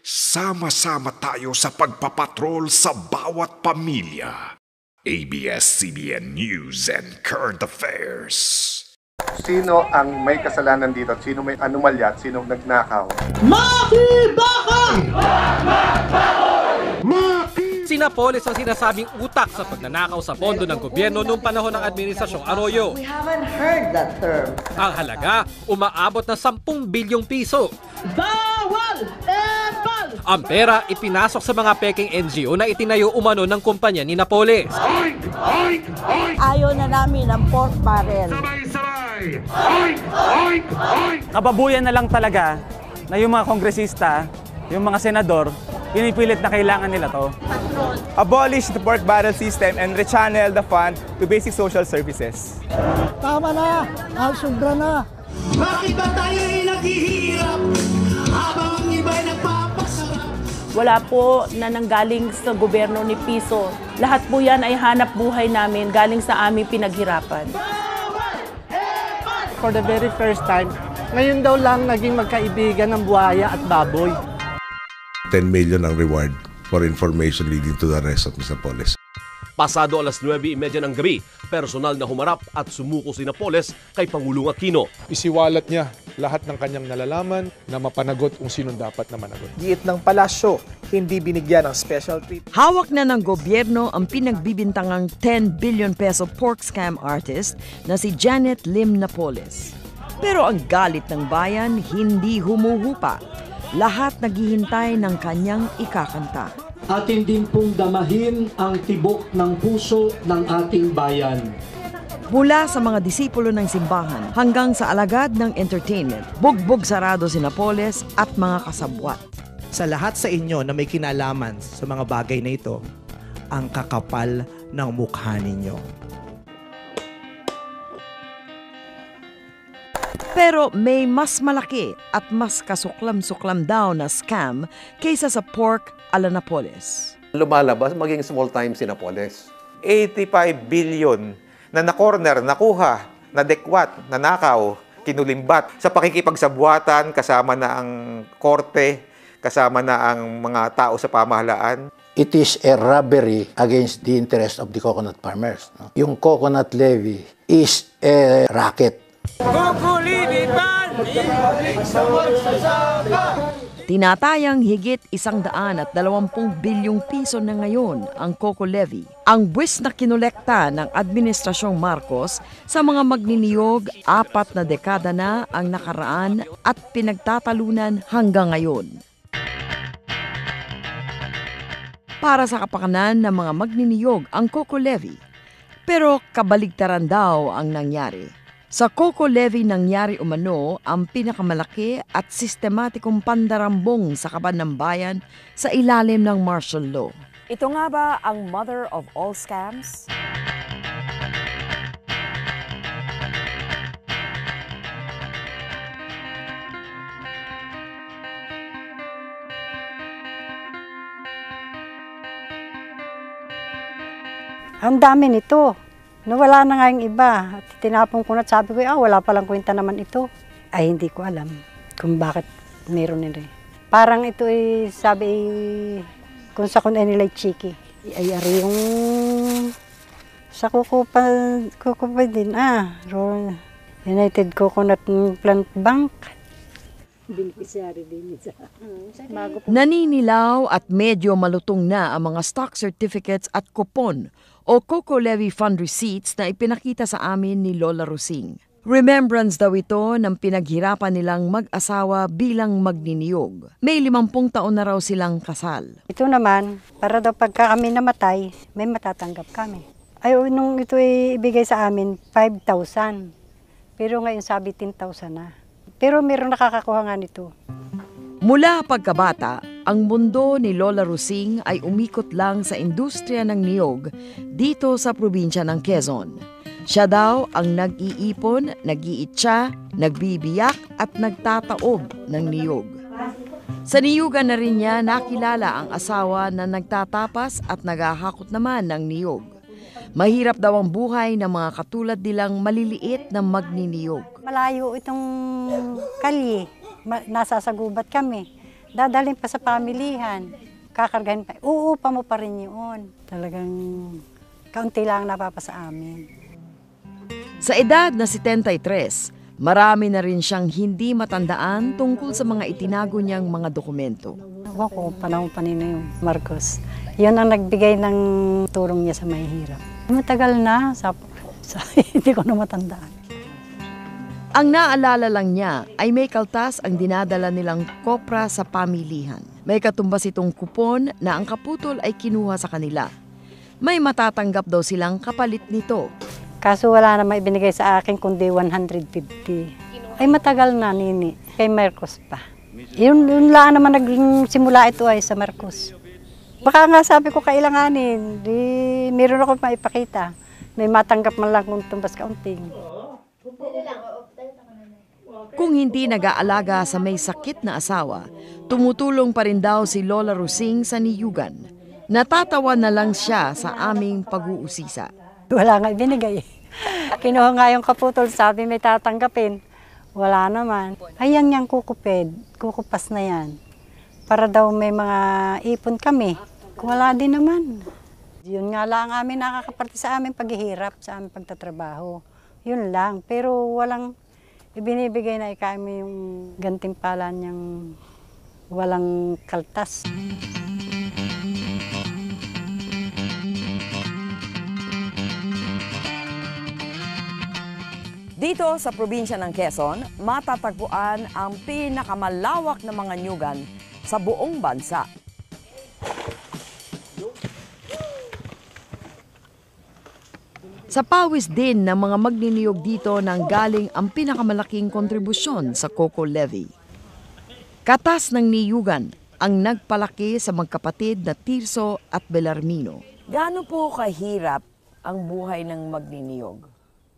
Sama-sama tayo sa pagpapatrol sa bawat pamilya. ABS-CBN News and Current Affairs. Sino ang may kasalanan dito at sino may anomalya at sino nagnakaw? Si Napoles ang sinasabing utak sa pagnanakaw sa pondo ng gobyerno noong panahon ng Administrasyong Arroyo. We haven't heard that term. Ang halaga, umaabot na 10 bilyong piso. Bawal! Epal! Ang pera ipinasok sa mga peking NGO na itinayo umano ng kumpanya ni Napoles. Ayaw na namin ng pork barrel. Kababuyan na lang talaga na yung mga kongresista, yung mga senador, pinipilit na kailangan nila to. Abolish the pork barrel system and rechannel the fund to basic social services. Tama na! Sobra na! Bakit ba tayo naghihirap habang ang iba'y nagpapasarap? Wala po na nanggaling sa gobyerno ni Piso. Lahat po yan ay hanap buhay namin galing sa aming pinaghirapan. For the very first time, ngayon daw lang naging magkaibigan ng buhaya at baboy. 10 million ang reward for information leading to the arrest of Mr. Napoles. Pasado alas 9:30 ng gabi, personal na humarap at sumuko si Napoles kay Pangulong Aquino. Isiwalat niya lahat ng kanyang nalalaman na mapanagot kung sinong dapat na managot. Giit ng palasyo, hindi binigyan ng special treatment. Hawak na ng gobyerno ang pinagbibintangang 10 billion peso pork scam artist na si Janet Lim Napoles. Pero ang galit ng bayan hindi humuhupa. Lahat naghihintay ng kanyang ikakanta. Atin din pong damahin ang tibok ng puso ng ating bayan. Mula sa mga disipulo ng simbahan hanggang sa alagad ng entertainment, bugbog sarado si Napoles at mga kasabwat. Sa lahat sa inyo na may kinalaman sa mga bagay na ito, ang kakapal ng mukha ninyo. Pero may mas malaki at mas kasuklam-suklam daw na scam kaysa sa pork ala Napoles. Lumalabas maging small time si Napoles. 85 billion na na-corner, nakuha, nadekwat, nanakaw, kinulimbat sa pakikipagsabwatan kasama na ang korte, kasama na ang mga tao sa pamahalaan. It is a robbery against the interest of the coconut farmers. Yung coconut levy is a racket. Tinatayang higit 120 bilyong piso na ngayon ang Coco Levy, ang buwis na kinolekta ng Administrasyong Marcos sa mga magniniyog 4 na dekada na ang nakaraan at pinagtatalunan hanggang ngayon. Para sa kapakanan ng mga magniniyog ang Coco Levy, pero kabaligtaran daw ang nangyari. Sa Coco Levy nangyari umano ang pinakamalaki at sistematikong pandarambong sa kaban ng bayan sa ilalim ng martial law. Ito nga ba ang mother of all scams? Ang dami nito. Nawala na nga yung iba. At tinapon ko na at sabi ko, wala palang kwenta naman ito. Ay, hindi ko alam kung bakit meron nila. Parang ito sabi, kung sa kun ay nila chiki. Ay, ari yung sa kukupa din, United Coconut Plant Bank. Naninilaw at medyo malutong na ang mga stock certificates at kupon o Coco Levy Fund receipts na ipinakita sa amin ni Lola Rosing. Remembrance daw ito ng pinaghirapan nilang mag-asawa bilang magniniyog. May 50 taon na raw silang kasal. Ito naman, para daw pagka kami namatay, may matatanggap kami. Ay, nung ito ibigay sa amin, 5,000. Pero ngayon sabi 10,000 na. Pero meron nakakakuha nga nito. Mula pagkabata, ang mundo ni Lola Rosing ay umikot lang sa industriya ng niyog dito sa probinsya ng Quezon. Siya daw ang nag-iipon, nag-iitsa, nagbibiyak at nagtataob ng niyog. Sa niyugan na rin niya nakilala ang asawa na nagtatapas at naghahakot naman ng niyog. Mahirap daw ang buhay ng mga katulad nilang maliliit na magniniyog. Malayo itong kalye. Nasa sa gubat kami. dadalhin pa sa pamilihan, kakargahin pa, uupa mo pa rin yun. Talagang kaunti lang napapasa amin. Sa edad na 73, marami na rin siyang hindi matandaan tungkol sa mga itinago niyang mga dokumento. Ako, panahon pa nila yung Marcos. Yun ang nagbigay ng tulong niya sa mahihirap. Matagal na, hindi ko na matandaan. Ang naalala lang niya ay may kaltas ang dinadala nilang kopra sa pamilihan. May katumbas itong kupon na ang kaputol ay kinuha sa kanila. May matatanggap daw silang kapalit nito. Kaso wala na may binigay sa akin kundi 150. Ay matagal na, Nini. Kay Marcos pa. Yun lang naman naging simula ito ay sa Marcos. Baka nga sabi ko kailanganin, meron ako maipakita. May matanggap man lang kung tumbas kaunting. Kung hindi nag-aalaga sa may sakit na asawa, tumutulong pa rin daw si Lola Rusing sa niyugan. Natatawa na lang siya sa aming pag-uusisa. Wala nga ibinigay. Kinuha nga yung kaputol, sabi may tatanggapin. Wala naman. Ayan yang kukupid, kukupas na yan. Para daw may mga ipon kami. Wala din naman. Yun nga lang amin nakakaparte sa aming paghihirap, sa aming pagtatrabaho. Yun lang, pero walang ibinibigay na kami yung gantimpala niyang walang kaltas. Dito sa probinsya ng Quezon, matatagpuan ang pinakamalawak na mga nyugan sa buong bansa. Sa pawis din ng mga magniniyog dito nang galing ang pinakamalaking kontribusyon sa Coco Levy. Katas ng niyugan ang nagpalaki sa magkapatid na Tirso at Belarmino. Gaano po kahirap ang buhay ng magniniyog?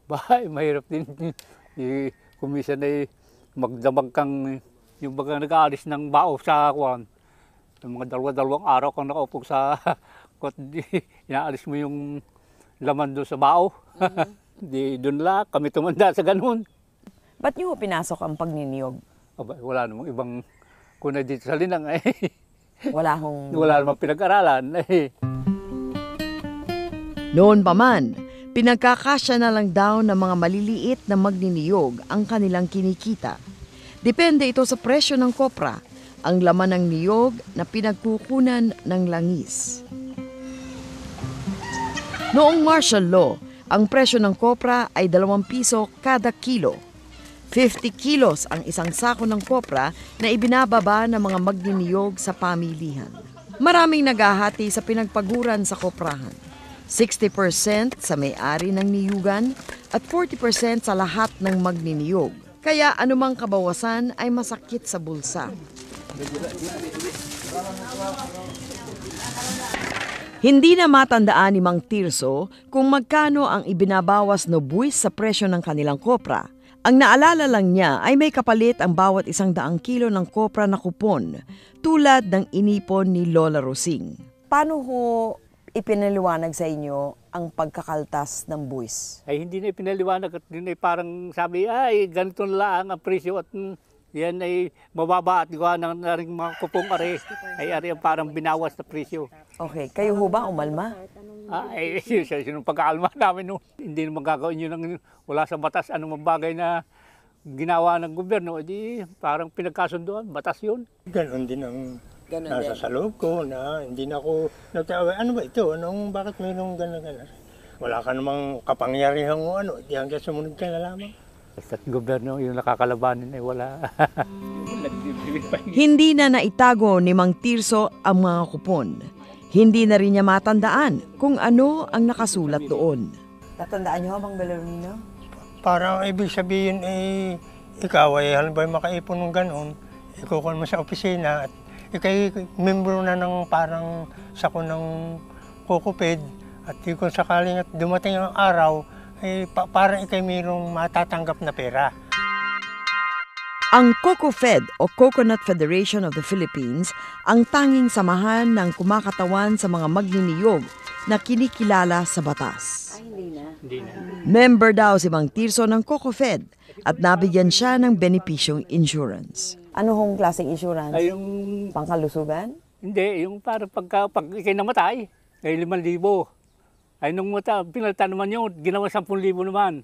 Bahay, mahirap din. Kung minsan ay magdamag kang yung baga nag-aalis ng bao sa kuwan. Yung mga dalawang araw kang nakaupo sa kot, inaalis mo yung laman doon sa bao. Di doon lang, kami tumanda sa ganun. Ba't niyo pinasok ang pagniniyog? Aba, wala namang ibang kuna dito sa Linang. Wala namang pinag-aralan. Noon pa man, pinagkakasya na lang daw ng mga maliliit na magniniyog ang kanilang kinikita. Depende ito sa presyo ng kopra, ang laman ng niyog na pinagkukunan ng langis. Noong martial law, ang presyo ng kopra ay 2 piso kada kilo. 50 kilos ang isang sako ng kopra na ibinababa ng mga magniniyog sa pamilihan. Maraming naghahati sa pinagpaguran sa koprahan. 60% sa may-ari ng niyugan at 40% sa lahat ng magniniyog. Kaya anumang kabawasan ay masakit sa bulsa. Hindi na matandaan ni Mang Tirso kung magkano ang ibinabawas no buwis sa presyo ng kanilang kopra. Ang naalala lang niya ay may kapalit ang bawat 100 kilo ng kopra na kupon, tulad ng inipon ni Lola Rusing. Paano ho ipinaliwanag sa inyo ang pagkakaltas ng buwis? Ay hindi na ipinaliwanag at hindi parang sabi, ay ganito lang ang presyo at yan ay mababa at gawa ng ring mga kupong are. Ay are ang parang binawas na presyo. Okay, kayo ho ba umalma? Ay, yung pagkaalma namin no. Hindi naman gagawin yun ng wala sa batas anong bagay na ginawa ng gobyerno. Di parang pinagkasunduan, batas yun. Ganon din ang nasa sa loob ko na hindi na ako nagtawa. Ano ba ito? Bakit mayroong gano'n? Wala ka namang kapangyarihan o ano. Di hanggang sumunod ka na lamang. Sa gobyerno yung nakakalabanin ay wala. Hindi na naitago ni Mang Tirso ang mga kupon. Hindi na rin niya matandaan kung ano ang nakasulat doon. Tatandaan niyo Mang Belarmino? Parang ibig sabihin ikaw ay halimbawa makaipon ng gano'n, ikukuha mo sa opisina at ikay membro na ng parang sako ng kukupid at kung sakaling at dumating ang araw, ay parang ikay mayroong matatanggap na pera. Ang COCOFED o Coconut Federation of the Philippines ang tanging samahan ng kumakatawan sa mga magniniyog na kinikilala sa batas. Hindi na. Member daw si Mang Tirso ng COCOFED at nabigyan siya ng benepisyong insurance. Ano hong klaseng insurance? Ay, yung... Pangkalusugan? Hindi, yung para pag ikay namatay, ay 5,000. Ay nung pinalitan naman yun, ginawa 10,000 naman.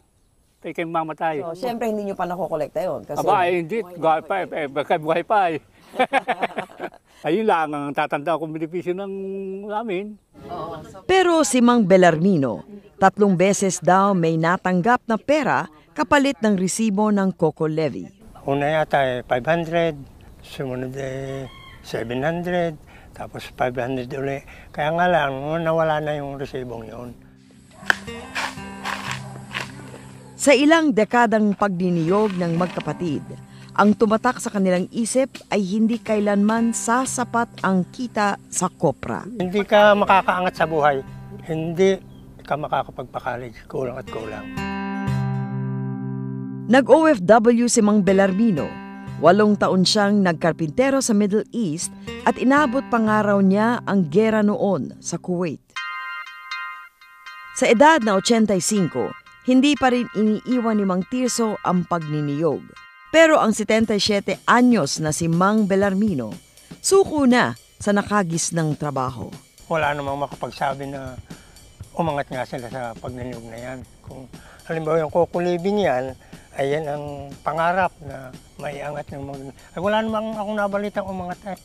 Kaya kayo mamatay. So, siyempre hindi nyo pa nakokolekta yun. Kasi... Aba, hindi. Buhay pa, buhay pa eh. Ayun lang ang tatanda kong benepisyo ng amin. Pero si Mang Belarmino, 3 beses daw may natanggap na pera kapalit ng resibo ng Coco Levy. Una yata 500, sumunod 700, tapos 500 ulit. Kaya nga lang, nawala na yung resibong yun. Sa ilang dekadang pagniniyog ng magkapatid, ang tumatak sa kanilang isip ay hindi kailanman sasapat ang kita sa kopra. Hindi ka makakaangat sa buhay, hindi ka makakapagpa-college, kulang at kulang. Nag-OFW si Mang Belarmino. 8 taon siyang nagkarpintero sa Middle East at inabot pangaraw niya ang gera noon sa Kuwait. Sa edad na 85, hindi pa rin iniiwan ni Mang Tirso ang pagniniyog. Pero ang 77 anyos na si Mang Belarmino, suko na sa nakagis ng trabaho. Wala namang makapagsabi na umangat nga sila sa pagniniyog na yan. Kung halimbawa yung Coco Living yan, ay yan ang pangarap na maiangat ng mga... Ay wala namang akong nabalitang umangat eh.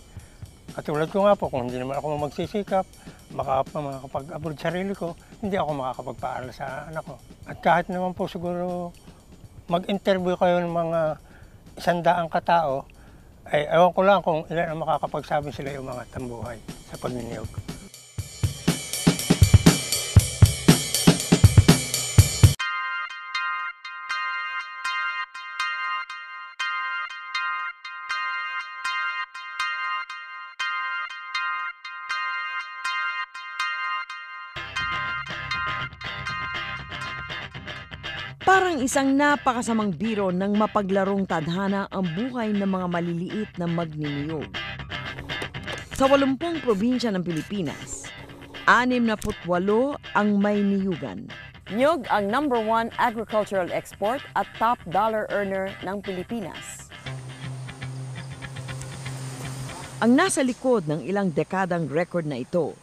Katulad ko nga po, kung hindi naman ako magsisikap, makakapag-abroad sarili ko, hindi ako makakapagpaaral sa anak ko. At kahit naman po siguro mag-interview kayo ng mga 100 katao, ay ewan ko lang kung ilan ang makakapagsabi sila yung mga tambuhay sa pagniniyog. Parang isang napakasamang biro ng mapaglarong tadhana ang buhay ng mga maliliit na magniniyog. Sa 80 probinsya ng Pilipinas, 68 ang may niyugan. Niyog ang #1 agricultural export at top dollar earner ng Pilipinas. Ang nasa likod ng ilang dekadang record na ito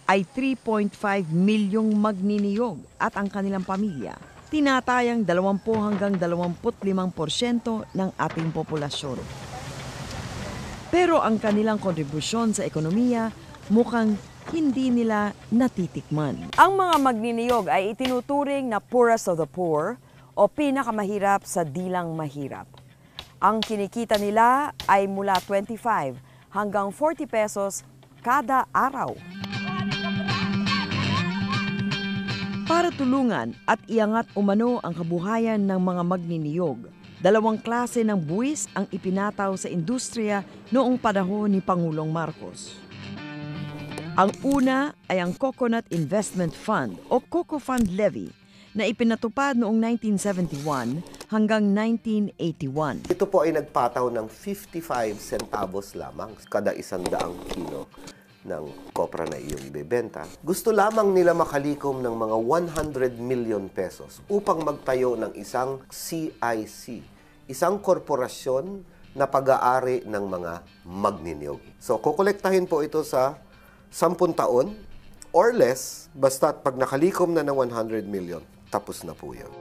ay 3.5 milyong magniniyog at ang kanilang pamilya. Tinatayang 20 hanggang 25% ng ating populasyon. Pero ang kanilang kontribusyon sa ekonomiya mukhang hindi nila natitikman. Ang mga magniniyog ay itinuturing na poorest of the poor o pinakamahirap sa dilang mahirap. Ang kinikita nila ay mula 25 hanggang 40 pesos kada araw. Para tulungan at iangat umano ang kabuhayan ng mga magniniyog, 2 klase ng buwis ang ipinataw sa industriya noong panahon ni Pangulong Marcos. Ang una ay ang Coconut Investment Fund o Coco Fund Levy na ipinatupad noong 1971 hanggang 1981. Ito po ay nagpataw ng 55 centavos lamang kada 100 kilo ng kopra na iyong ibebenta. Gusto lamang nila makalikom ng mga 100 million pesos upang magtayo ng isang CIC, isang korporasyon na pag-aari ng mga magniniyog. So, kukolektahin po ito sa 10 taon or less, basta pag nakalikom na ng 100 million, tapos na po yan.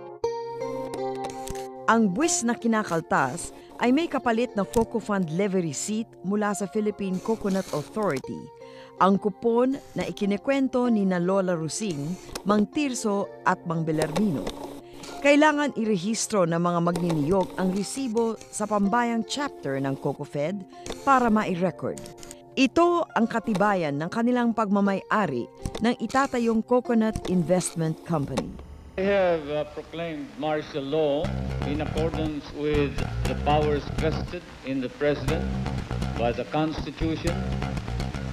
Ang buwis na kinakaltas ay may kapalit na Coco Fund Levy receipt mula sa Philippine Coconut Authority. Ang kupon na ikinikwento ni na Lola Rusing, Mang Tirso at Mang Belarmino. Kailangan irehistro ng mga magniniyog ang resibo sa pambayang chapter ng CocoFed para ma-record. Ito ang katibayan ng kanilang pagmamay-ari ng itatayong Coconut Investment Company. I have proclaimed martial law in accordance with the powers vested in the President by the Constitution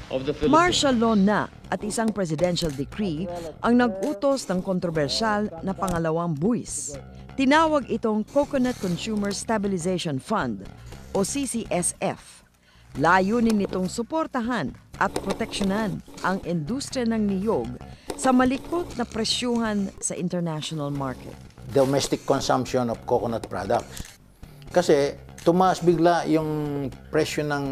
of the Philippines. Martial law na at isang presidential decree ang nag-utos ng kontrobersyal na pangalawang buwis. Tinawag itong Coconut Consumer Stabilization Fund o CCSF. Layunin nitong suportahan at proteksyonan ang industriya ng niyog sa malikot na presyuhan sa international market. Domestic consumption of coconut products. Kasi tumaas bigla yung presyo ng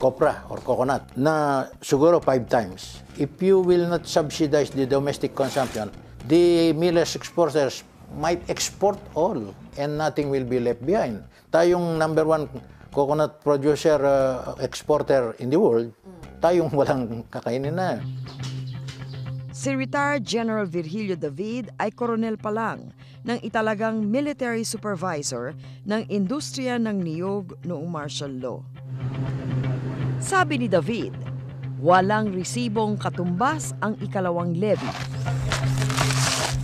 copra or coconut na siguro 5 times. If you will not subsidize the domestic consumption, the millers exporters might export all and nothing will be left behind. Tayong number 1 coconut producer, exporter in the world, tayong walang kakainin na. Si retired General Virgilio David ay koronel pa lang ng italagang military supervisor ng industriya ng niyog noong martial law. Sabi ni David, walang resibong katumbas ang ikalawang levy.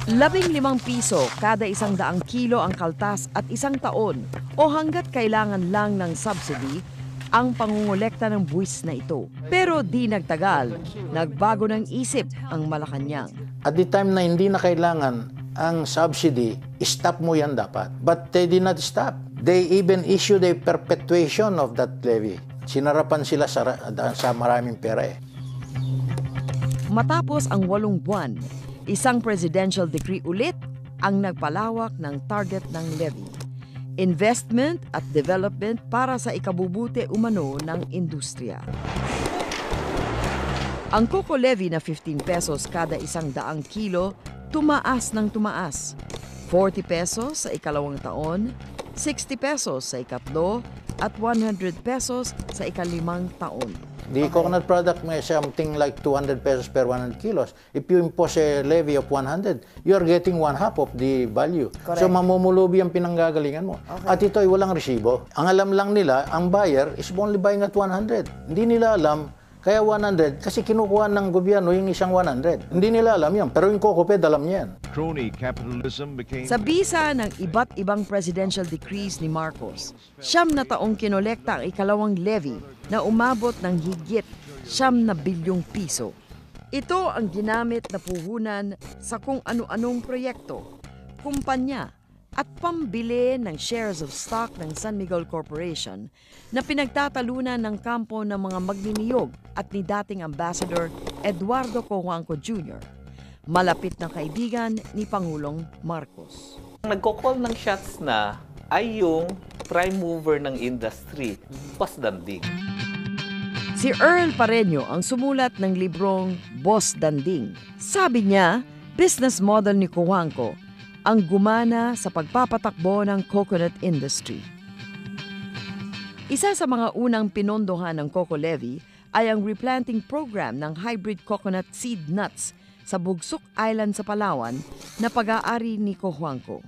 15 piso kada 100 kilo ang kaltas at 1 taon o hanggat kailangan lang ng subsidy ang pangungulekta ng buwis na ito. Pero di nagtagal, nagbago ng isip ang Malacanang. At the time na hindi na kailangan ang subsidy, stop mo yan dapat. But they did not stop. They even issued a perpetuation of that levy. Sinarapan sila sa maraming pera eh. Matapos ang 8 buwan, isang presidential decree ulit ang nagpalawak ng target ng levy. Investment at development para sa ikabubuti umano ng industriya. Ang coco levy na 15 pesos kada 100 kilo, tumaas ng tumaas. 40 pesos sa ikalawang taon, 60 pesos sa ikatlo, at 100 pesos sa ikalimang taon. The coconut product may something like 200 pesos per 100 kilos. If you impose a levy of 100, you are getting 1/2 of the value. Correct. So mamumulubi ang pinanggagalingan mo. Okay. At ito ay walang resibo. Ang alam lang nila, ang buyer is only buying at 100. Hindi nila alam, kaya 100, kasi kinukuha ng gobyerno yung isang 100. Hindi nila alam yan, pero yung COCOPED alam yan. Crony capitalism became... Sa bisa ng iba't ibang presidential decrees ni Marcos, 9 na taong kinolekta ang ikalawang levy na umabot ng higit 9 na bilyong piso. Ito ang ginamit na puhunan sa kung ano-anong proyekto, kumpanya at pambili ng shares of stock ng San Miguel Corporation na pinagtatalunan ng kampo ng mga magniniyog at ni dating Ambassador Eduardo Cojuangco Jr., malapit na kaibigan ni Pangulong Marcos. Nagko-call ng shots na ay yung prime mover ng industry, Boss Danding. Si Earl Pareño ang sumulat ng librong Boss Danding. Sabi niya, business model ni Cojuangco ang gumana sa pagpapatakbo ng coconut industry. Isa sa mga unang pinondohan ng Coco Levy ay ang replanting program ng hybrid coconut seed nuts sa Bugsok Island sa Palawan na pag-aari ni Cojuangco.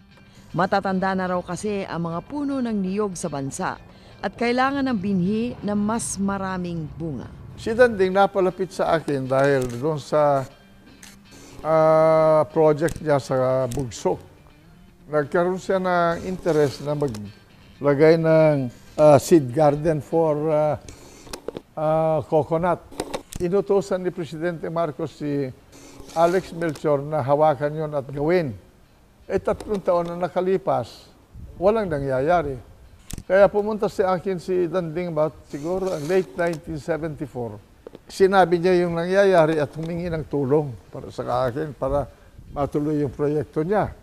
Matatanda na raw kasi ang mga puno ng niyog sa bansa at kailangan ng binhi na mas maraming bunga. Si Danding napalapit sa akin dahil doon sa project niya sa Bugsok. Nagkaroon siya ng interest na maglagay ng seed garden for coconut. Inutusan ni Presidente Marcos si Alex Melchor na hawakan yon at gawin. 3 taon na nakalipas, walang nangyayari. Kaya pumunta sa akin si Danding about siguro late 1974. Sinabi niya yung nangyayari at humingi ng tulong para sa akin para matuloy yung proyekto niya.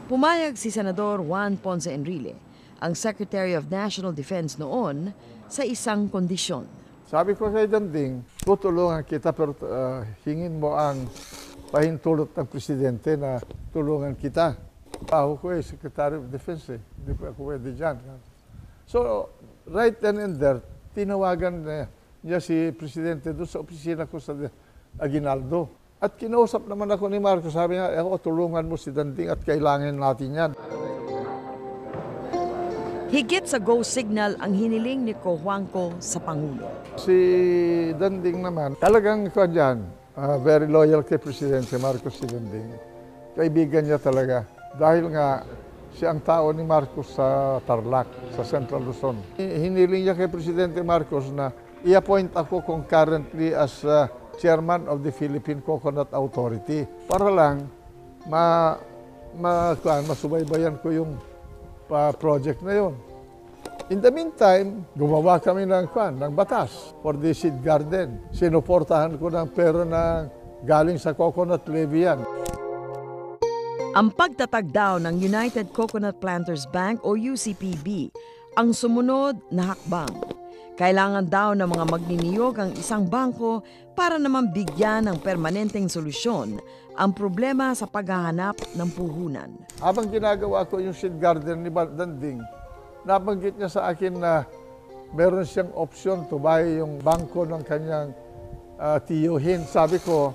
Pumayag si Senador Juan Ponce Enrile, ang Secretary of National Defense noon, sa isang kondisyon. Sabi ko kay Danding, tutulungan kita pero hingin mo ang pahintulot ng Presidente na tulungan kita. Ako ko Secretary of Defense eh. Hindi po ako pwede dyan. So, right then and there, tinawagan niya si Presidente doon sa opisina ko sa Aguinaldo. At kinausap naman ako ni Marcos, sabi niya, tulungan mo si Danding at kailangan natin yan. Higit sa go signal ang hiniling ni Cojuangco sa Pangulo. Si Danding naman, talagang very loyal kay Presidente Marcos si Danding. Kaibigan niya talaga. Dahil nga, siya ang tao ni Marcos sa Tarlac, sa Central Luzon. Hiniling niya kay Presidente Marcos na i-appoint ako concurrently as Chairman of the Philippine Coconut Authority para lang masubaybayan ko yung project na yon. In the meantime, gumawa kami ng batas for the seed garden. Sinuportahan ko ng pera na galing sa coconut levy yan. Ang pagtatag daw ng United Coconut Planters Bank o UCPB ang sumunod na hakbang. Kailangan daw ng mga magniniyog ang isang bangko para naman bigyan ng permanenteng solusyon ang problema sa paghahanap ng puhunan. Habang ginagawa ko yung seed garden ni Danding, nabanggit niya sa akin na meron siyang option to buy yung bangko ng kanyang tiyuhin. Sabi ko,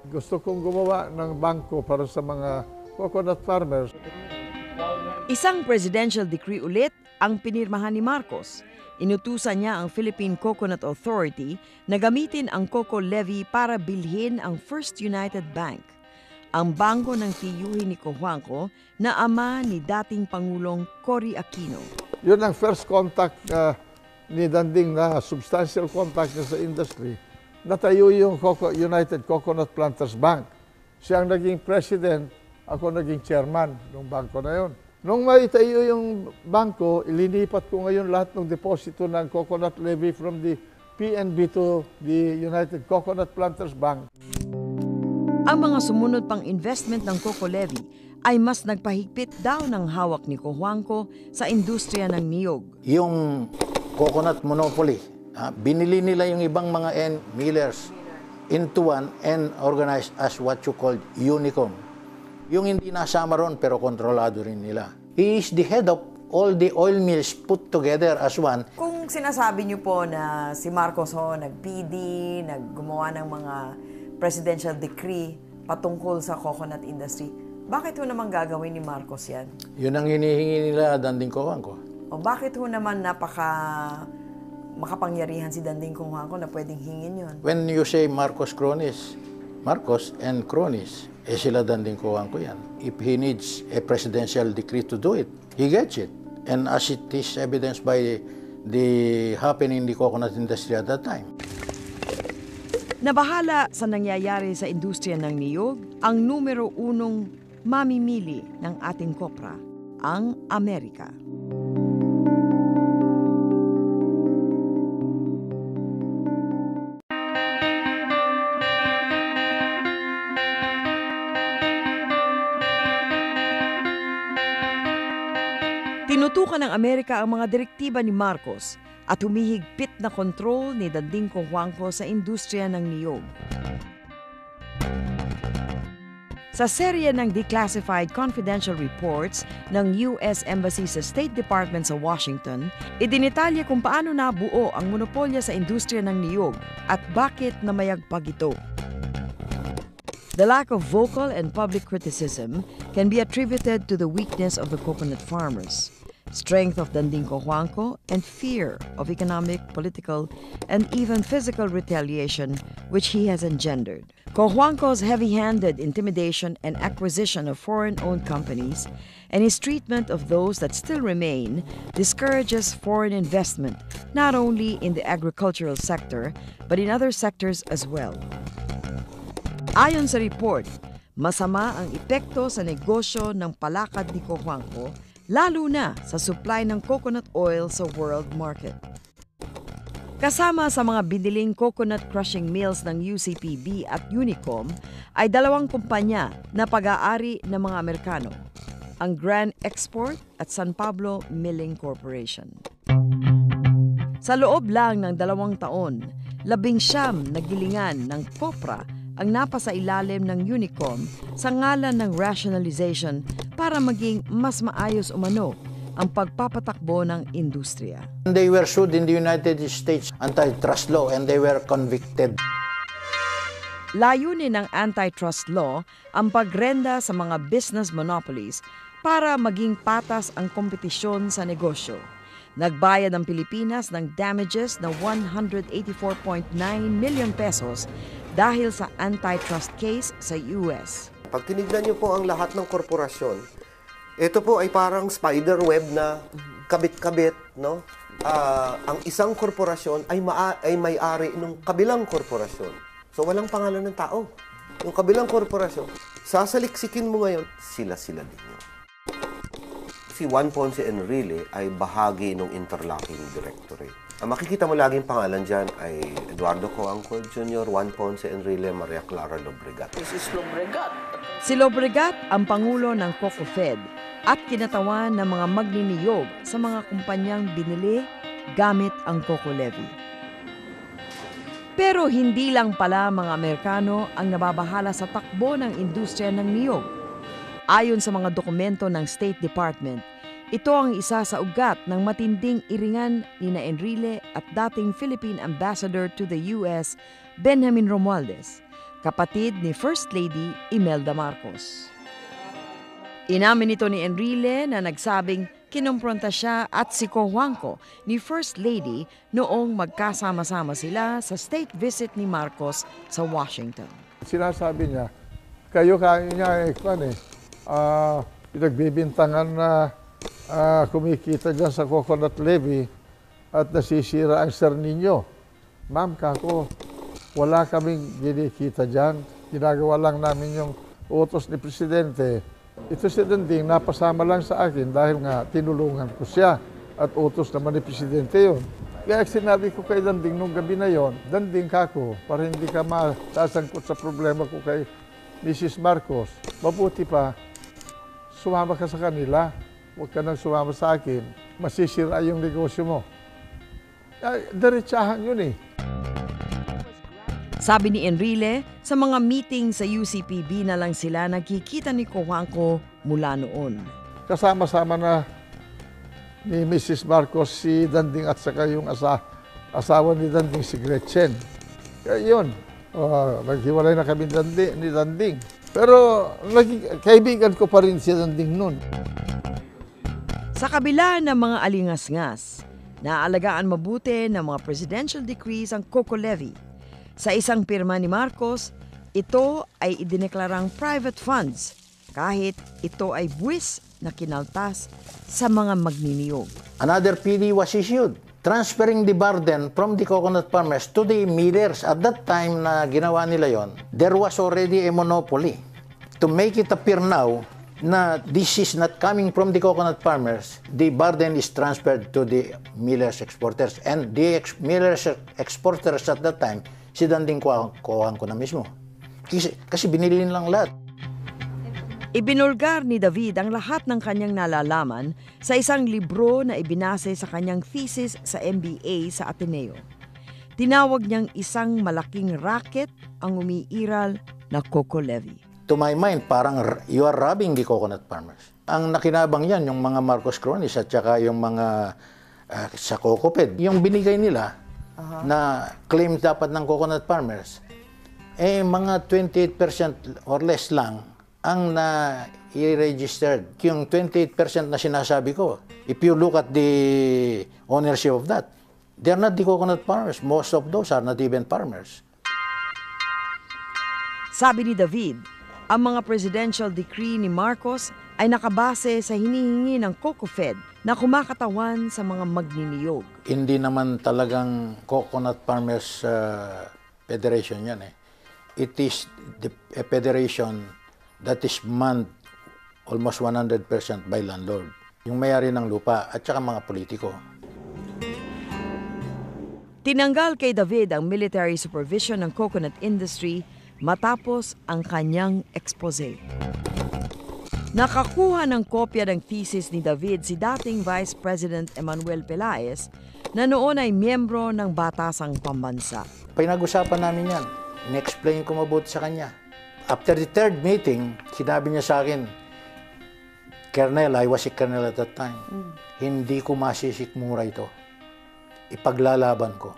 gusto kong gumawa ng bangko para sa mga coconut farmers. Isang presidential decree ulit ang pinirmahan ni Marcos. Inutusan niya ang Philippine Coconut Authority na gamitin ang Coco Levy para bilhin ang First United Bank, ang bangko ng tiyuhin ni Cojuangco na ama ni dating Pangulong Cory Aquino. Yun ang first contact ni Danding na substantial contact niya sa industry. Natayo yung United Coconut Planters Bank. Siya ang naging president, ako naging chairman ng bangko na yun. Nung maitayo yung bangko, ilinipat ko ngayon lahat ng deposito ng coconut levy from the PNB to the United Coconut Planters Bank. Ang mga sumunod pang investment ng Coco Levy ay mas nagpahigpit daw ng hawak ni Cojuangco sa industriya ng niyog. Yung coconut monopoly, binili nila yung ibang mga millers into one and organized as what you called Unicom. Yung hindi nasama ron pero kontrolado rin nila. He is the head of all the oil mills put together as one. Kung sinasabi niyo po na si Marcos nag-PD, naggumawa ng mga presidential decree patungkol sa coconut industry, bakit ho naman gagawin ni Marcos yan? Yun ang hinihingi nila Danding Cojuangco. O bakit ho naman makapangyarihan si Danding Cojuangco na pwedeng hingin yun? When you say Marcos and cronies, sila Danding Cojuangco yan. If he needs a presidential decree to do it, he gets it. And as it is evidenced by the happening in the coconut industry at that time. Nabahala sa nangyayari sa industriya ng niyog ang numero 1 mamimili ng ating kopra, ang Amerika. Tinutukan ng Amerika ang mga direktiba ni Marcos at humihigpit na kontrol ni Danding Cojuangco sa industriya ng niyog. Sa serye ng declassified confidential reports ng U.S. Embassy sa State Department sa Washington, idinitalya kung paano nabuo ang monopolya sa industriya ng niyog at bakit namayagpag ito. The lack of vocal and public criticism can be attributed to the weakness of the coconut farmers, strength of Danding Cojuangco, and fear of economic, political, and even physical retaliation which he has engendered. Cojuangco's heavy-handed intimidation and acquisition of foreign-owned companies and his treatment of those that still remain discourages foreign investment not only in the agricultural sector but in other sectors as well. Ayon sa report, masama ang epekto sa negosyo ng palakad ni Cojuangco, lalo na sa supply ng coconut oil sa world market. Kasama sa mga biniling coconut crushing mills ng UCPB at Unicom ay 2 kumpanya na pag-aari ng mga Amerikano, ang Grand Export at San Pablo Milling Corporation. Sa loob lang ng 2 taon, 19 na gilingan ng kopra ang napasailalim ng Unicom sa ngalan ng rationalization para maging mas maayos umano ang pagpapatakbo ng industriya. They were sued in the United States antitrust law and they were convicted. Layunin ng antitrust law ang pagrenda sa mga business monopolies para maging patas ang kompetisyon sa negosyo. Nagbayad ang Pilipinas ng damages na 184.9 million pesos dahil sa antitrust case sa US. Pag tinignan niyo po ang lahat ng korporasyon, ito po ay parang spider web na kabit-kabit, no? Ang isang korporasyon ay may-ari ng kabilang korporasyon. So walang pangalan ng tao. Yung kabilang korporasyon, sasaliksikin mo ngayon, sila-sila din yun. Si Juan Ponce Enrile ay bahagi ng interlocking directorate. Ang makikita mo laging pangalan dyan ay Eduardo Cojuangco Jr., Juan Ponce Enrile, Maria Clara Lobregat. Mrs. Lobregat, Si Lobregat ang pangulo ng COCOFED at kinatawan ng mga magniniyog sa mga kumpanyang binili gamit ang COCO levy. Pero hindi lang pala mga Amerikano ang nababahala sa takbo ng industriya ng niyog. Ayon sa mga dokumento ng State Department, ito ang isa sa ugat ng matinding iringan ni Enrile at dating Philippine Ambassador to the US, Benjamin Romualdez, kapatid ni First Lady Imelda Marcos. Inamin ito ni Enrile na nagsabing kinumpronta siya at si Cojuangco ni First Lady noong magkasama-sama sila sa state visit ni Marcos sa Washington. Sinasabi niya, kayo niya pinagbibintangan na kumikita dyan sa coconut levy at nasisira ang Ser Niño. Ma'am, kako, wala kaming ginikita dyan. Ginagawa lang namin yung utos ni Presidente. Ito si Danding, napasama lang sa akin dahil nga tinulungan ko siya at utos naman ni Presidente yun. Kaya sinabi ko kay Danding nung gabi na yon, Danding kako, para hindi ka masasangkot sa problema ko kay Mrs. Marcos, mabuti pa, sumama ka sa kanila, huwag ka nang sumama sa akin, masisira yung negosyo mo. Diretsahan yun eh. Sabi ni Enrile, sa mga meeting sa UCPB na lang sila nagkikita ni Cojuangco mula noon. Kasama-sama na ni Mrs. Marcos si Danding at saka yung asawa ni Danding si Gretchen. Kaya yun, naghiwalay na kami ni Danding. Pero kaibigan ko pa rin si Danding noon. Sa kabila ng mga alingas-ngas, naalagaan mabuti ng mga presidential decrees ang COCO levy. Sa isang pirma ni Marcos, ito ay idineklarang private funds kahit ito ay buwis na kinaltas sa mga magniniyog. Another PD was issued, transferring the burden from the coconut farmers to the millers. At that time na ginawa nila yon, there was already a monopoly. To make it appear now na this is not coming from the coconut farmers, the burden is transferred to the millers exporters. And the millers exporters at that time, si Danding Cojuangco na mismo. Kasi binili lang lahat. Ibinulgar ni David ang lahat ng kanyang nalalaman sa isang libro na ibinase sa kanyang thesis sa MBA sa Ateneo. Tinawag niyang isang malaking racket ang umiiral na COCO levy. To my mind, parang you are robbing the coconut farmers. Ang nakinabang yan, yung mga Marcos cronies at saka yung mga sa COCOFED. Yung binigay nila, na claim dapat ng coconut farmers, mga 28% or less lang ang na-registered. Yung 28% na sinasabi ko, if you look at the ownership of that, they're not the coconut farmers. Most of those are not even farmers. Sabi ni David, ang mga presidential decree ni Marcos ay nakabase sa hinihingi ng COCOFED na kumakatawan sa mga magniniyog. Hindi naman talagang Coconut Farmers Federation yan eh. It is a federation that is manned almost 100% by landlord. Yung may-ari ng lupa at saka mga politiko. Tinanggal kay David ang military supervision ng coconut industry matapos ang kanyang expose. Nakakuha ng kopya ng thesis ni David si dating Vice President Emmanuel Pelaez na noon ay miyembro ng Batasang Pambansa. Pinag-usapan namin yan. In-explain ko mabuti sa kanya. After the third meeting, sinabi niya sa akin, Colonel, I was a colonel at that time. Hindi ko masisikmura ito. Ipaglalaban ko.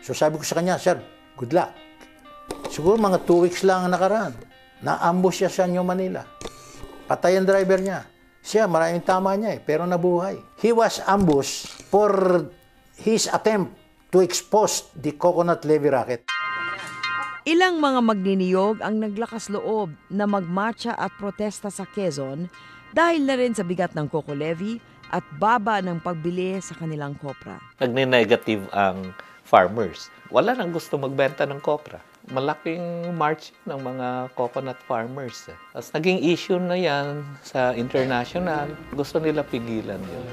So sabi ko sa kanya, Sir, good luck. Siguro mga 2 weeks lang ang nakaraan. Na-ambush siya sa New Manila. Patay ang driver niya. Siya, maraming tama niya pero nabuhay. He was ambushed for his attempt to expose the coconut levy racket. Ilang mga magniniyog ang naglakas loob na magmarcha at protesta sa Quezon dahil na rin sa bigat ng COCO levy at baba ng pagbili sa kanilang kopra. Nagni-negative ang farmers. Wala nang gusto magbenta ng kopra. Malaking march ng mga coconut farmers. Tapos naging issue na yan sa international. Gusto nila pigilan yun.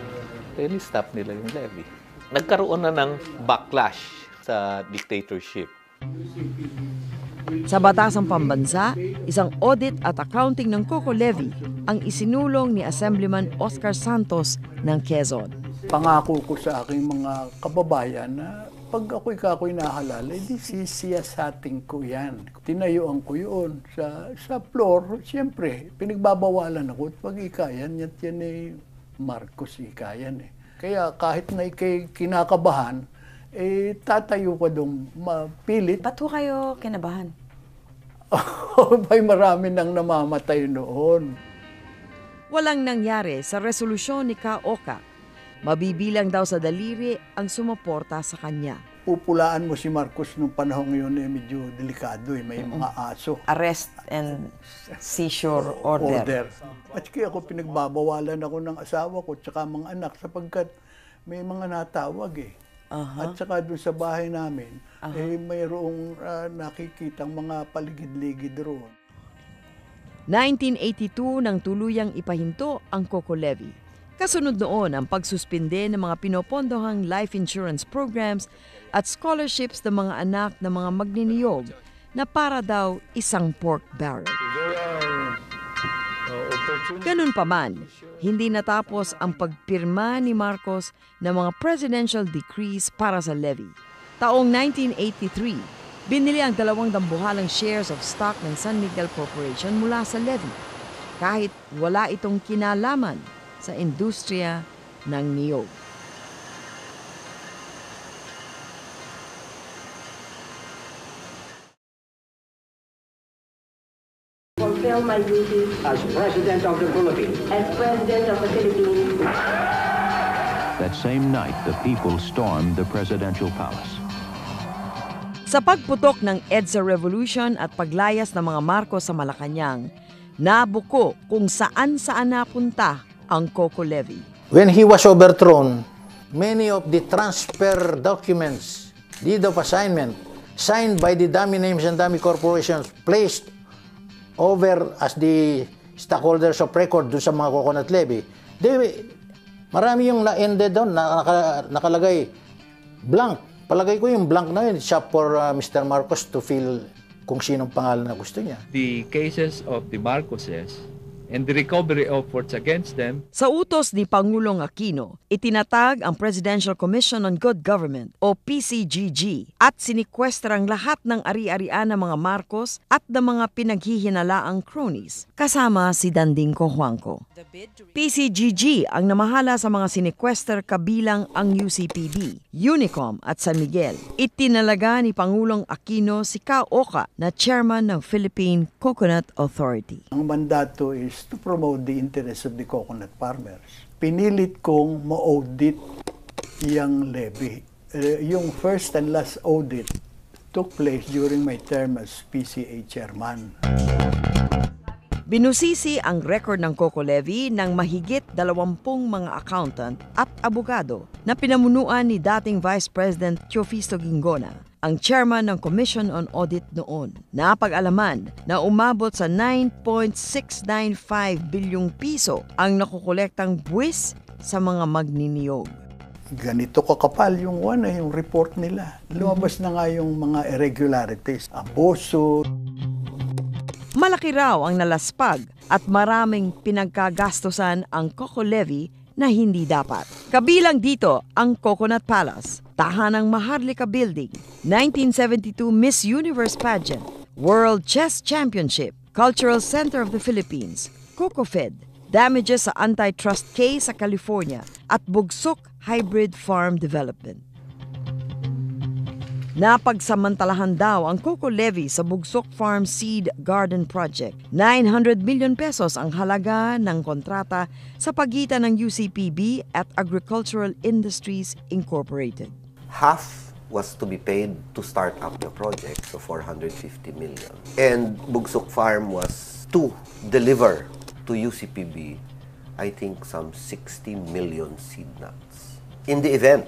Really stop nila yung levy. Nagkaroon na ng backlash sa dictatorship. Sa Batasang Pambansa, isang audit at accounting ng Coco Levy ang isinulong ni Assemblyman Oscar Santos ng Quezon. Pangako ko sa aking mga kababayan na pag ako'y nahalal, di sisiyasatin ko yan. Tinayuan ko yun sa floor. Siyempre, pinagbabawalan ako. Pag ikayan, yan Marcos ikayan eh. Kaya kahit na ikay kinakabahan, tatayo ka doon mapilit. Ba't ho kayo kinabahan? May marami nang namamatay noon. Walang nangyari sa resolusyon ni Ka Oka. Mabibilang daw sa daliri ang sumuporta sa kanya. Pupulaan mo si Marcos nung panahon ngayon medyo delikado may mga aso. Arrest and seizure order. At kaya ako pinagbabawalan ako ng asawa ko at mga anak sapagkat may mga natawag At saka doon sa bahay namin, mayroong nakikitang mga paligid-ligid roon. 1982 nang tuluyang ipahinto ang Coco Levy. Kasunod noon ang pagsuspinde ng mga pinopondohang life insurance programs at scholarships ng mga anak ng mga magniniyog na para daw isang pork barrel. Ganun pa man, hindi natapos ang pagpirma ni Marcos ng mga presidential decrees para sa levy. Taong 1983, binili ang 2 dambuhalang shares of stock ng San Miguel Corporation mula sa levy, kahit wala itong kinalaman sa industriya ng niyog. Fulfill my duty as President of the Philippines. As President of the Philippines. That same night, the people stormed the presidential palace. Sa pagputok ng EDSA Revolution at paglayas ng mga Marcos sa Malacanang, nabuko kung saan-saan napunta ang Coco Levy. When he was overthrown, many of the transfer documents, deed of assignment, signed by the dummy names and dummy corporations placed over as the stockholders of record doon sa mga coconut levy, marami yung na-ended doon, nakalagay blank. Palagay ko yung blank na yun, siya for Mr. Marcos to fill kung sinong pangalan na gusto niya. The cases of the Marcoses and the recovery efforts against them. Sa utos ni Pangulong Aquino, itinatag ang Presidential Commission on Good Government o PCGG at sinikwestra ang lahat ng ari-arian ng mga Marcos at ng mga pinaghihinalaang cronies, kasama si Danding Cojuangco. PCGG ang namahala sa mga sinikwester kabilang ang UCPB, Unicom at San Miguel. Itinalaga ni Pangulong Aquino si Ka Oka na chairman ng Philippine Coconut Authority. Ang mandato is to promote the interests of the coconut farmers. Pinilit kong ma-audit yung levy. Yung first and last audit took place during my term as PCA chairman. Binusisi ang record ng Coco Levy ng mahigit 20 mga accountant at abogado na pinamunuan ni dating Vice President Teofisto Ginggona, ang chairman ng Commission on Audit noon. Napag-alaman na umabot sa 9.695 bilyong piso ang nakukolektang buwis sa mga magniniyog. Ganito kakapal yung report nila. Lumabas na nga yung mga irregularities, abuso. Malaki raw ang nalaspag at maraming pinagkagastosan ang Coco Levy na hindi dapat. Kabilang dito ang Coconut Palace, Tahanang Maharlika Building, 1972 Miss Universe Pageant, World Chess Championship, Cultural Center of the Philippines, CocoFed, damages sa antitrust case sa California at Bugsok Hybrid Farm Development. Napagsamantalahan daw ang Coco Levy sa Bugsok Farm Seed Garden Project. 900 million pesos ang halaga ng kontrata sa pagitan ng UCPB at Agricultural Industries Incorporated. Half was to be paid to start up the project, so 450 million. And Bugsok Farm was to deliver to UCPB, I think, some 60 million seed nuts. In the event,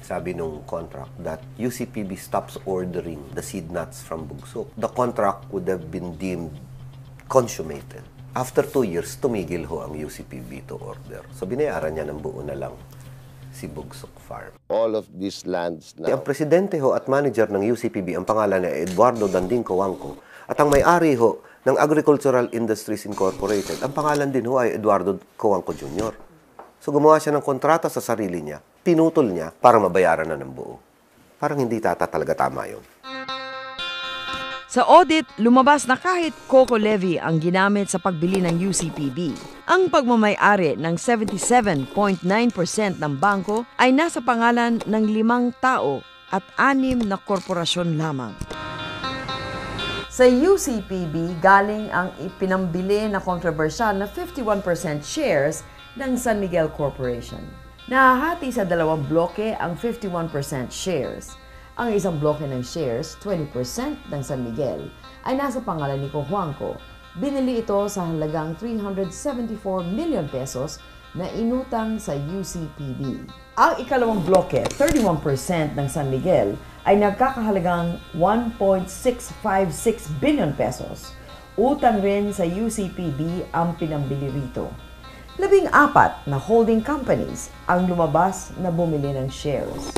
sabi nung contract, that UCPB stops ordering the seed nuts from Bugsok, the contract would have been deemed consummated. After 2 years, tumigil ho ang UCPB to order. So binayaran niya ng buo na lang si Bugsok Farm. All of these lands now. Ang presidente ho at manager ng UCPB, ang pangalan niya Eduardo Danding Coangco, at ang may-ari ho ng Agricultural Industries Incorporated, ang pangalan din ho ay Eduardo Coangco Jr. So gumawa siya ng kontrata sa sarili niya, pinutol niya para mabayaran na ng buo. Parang hindi talaga tama yun. Sa audit, lumabas na kahit coco levy ang ginamit sa pagbili ng UCPB, ang pagmamay-ari ng 77.9% ng bangko ay nasa pangalan ng 5 tao at 6 na korporasyon lamang. Sa UCPB, galing ang ipinambili na kontrobersyal na 51% shares ng San Miguel Corporation. Nahahati sa 2 bloke ang 51% shares. Ang isang bloke ng shares, 20% ng San Miguel, ay nasa pangalan ni Cojuangco. Binili ito sa halagang 374 million pesos na inutang sa UCPB. Ang ikalawang bloke, 31% ng San Miguel, ay nagkakahalagang 1.656 billion pesos. Utang rin sa UCPB ang pinambili rito. 14 na holding companies ang lumabas na bumili ng shares.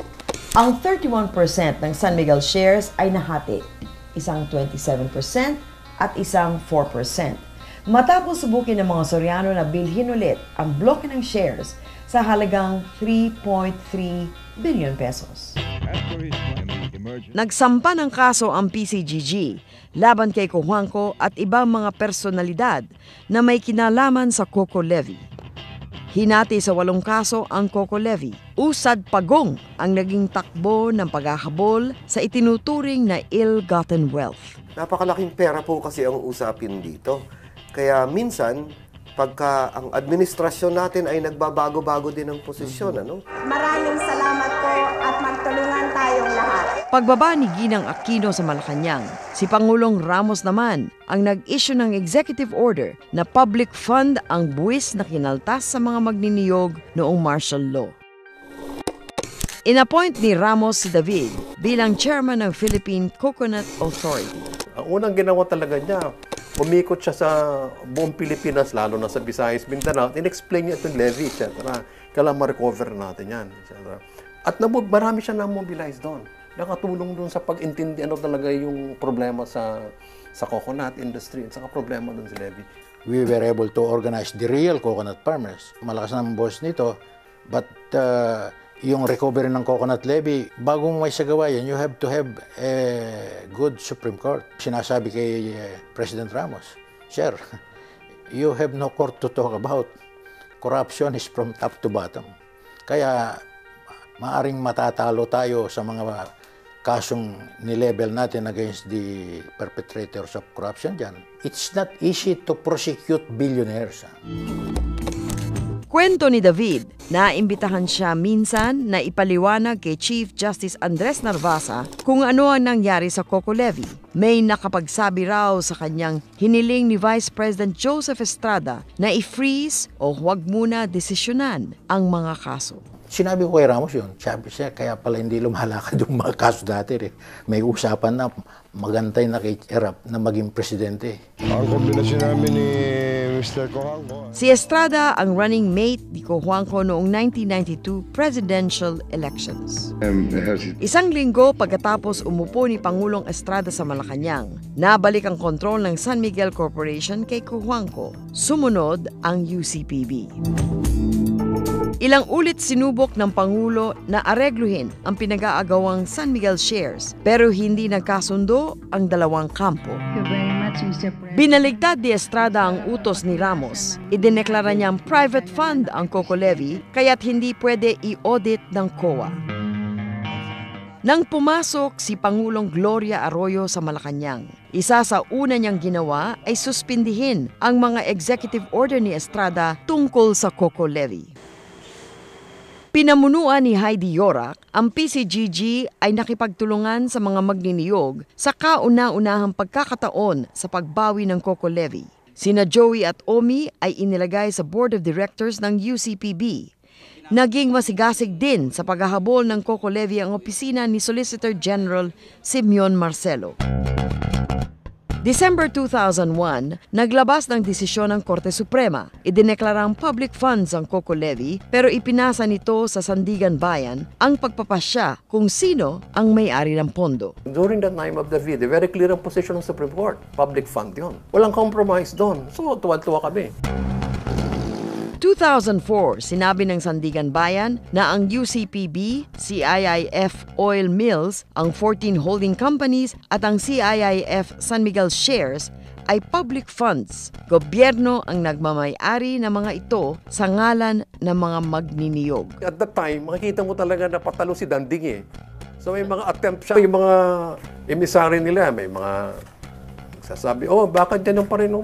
Ang 31% ng San Miguel shares ay nahati, isang 27% at isang 4%. Matapos subukin ng mga Soriano na bilhin ulit ang bloke ng shares sa halagang 3.3 billion pesos. Nagsampa ng kaso ang PCGG laban kay Cojuangco at ibang mga personalidad na may kinalaman sa coco levy. Hinati sa 8 kaso ang coco levy. Usad pagong ang naging takbo ng paghahabol sa itinuturing na ill-gotten wealth. Napakalaking pera po kasi ang usapin dito. Kaya minsan, pagka ang administrasyon natin ay nagbabago-bago din ang posisyon, ano? Maraming salamat po at magtulungan tayong lahat. Pagbaba ni Ginang Aquino sa Malacanang, si Pangulong Ramos naman ang nag-issue ng executive order na public fund ang buwis na kinaltas sa mga magniniyog noong martial law. Inappoint ni Ramos si David bilang chairman ng Philippine Coconut Authority. Ang unang ginawa talaga niya, umikot siya sa buong Pilipinas, lalo na sa Visayas, Mindanao, in-explain niya itong levy, etc. Kailangan ma-recover natin yan, etc. At marami siya na-mobilize doon. Nakatulong doon sa pag-intindi ano talaga yung problema sa coconut industry at saka problema doon sa levy. We were able to organize the real coconut farmers. Malakas na ang boss nito, but yung recovery ng coconut levy, bago mo may sagawa yan, you have to have a good Supreme Court. Sinasabi kay President Ramos, Sir, you have no court to talk about. Corruption is from top to bottom. Kaya maaring matatalo tayo sa mga kasong nilevel natin against the perpetrators of corruption dyan. It's not easy to prosecute billionaires. Kwento ni David na imbitahan siya minsan na ipaliwanag kay Chief Justice Andres Narvasa kung ano ang nangyari sa coco levy. May nakapagsabi raw sa kanyang hiniling ni Vice President Joseph Estrada na i-freeze o huwag muna desisyonan ang mga kaso. Sinabi ko kay Ramos yun. Sabi siya, kaya pala hindi lumalakad yung mga kaso dati. May usapan na magantay na kay Erap na maging presidente. Ang kombinasyon namin ni Mr. Cojuangco. Si Estrada ang running mate ni Cojuangco noong 1992 presidential elections. Isang linggo pagkatapos umupo ni Pangulong Estrada sa Malacanang, nabalik ang kontrol ng San Miguel Corporation kay Cojuangco. Sumunod ang UCPB. Ilang ulit sinubok ng Pangulo na aregluhin ang pinag-aagawang San Miguel shares pero hindi nagkasundo ang dalawang kampo. Binaligtad ni Estrada ang utos ni Ramos. Idineklara niyang private fund ang coco levy kaya't hindi pwede i-audit ng COA. Nang pumasok si Pangulong Gloria Arroyo sa Malacanang, isa sa una niyang ginawa ay suspindihin ang mga executive order ni Estrada tungkol sa coco levy. Pinamunuan ni Heidi Yorak, ang PCGG ay nakipagtulungan sa mga magniniyog sa kauna-unahang pagkakataon sa pagbawi ng coco levy. Sina Joey at Omi ay inilagay sa Board of Directors ng UCPB. Naging masigasig din sa paghahabol ng coco levy ang opisina ni Solicitor General Simeon Marcelo. December 2001, naglabas ng desisyon ng Korte Suprema. Idineklarang public funds ang Coco Levy pero ipinasa nito sa Sandigan Bayan ang pagpapasya kung sino ang may-ari ng pondo. During the time of the VID, very clear ang position ng Supreme Court. Public fund yun. Walang compromise doon. So, tuwa-tuwa kami. 2004, sinabi ng Sandigan Bayan na ang UCPB, CIIF Oil Mills, ang 14 holding companies at ang CIIF San Miguel shares ay public funds. Gobyerno ang nagmamay-ari ng mga ito sa ngalan ng mga magniniyog. At that time, makikita mo talaga na patalo si Danding eh. So may mga attempt siya, yung mga emisary nila, may mga sasabi, oh bakit yan pa rin,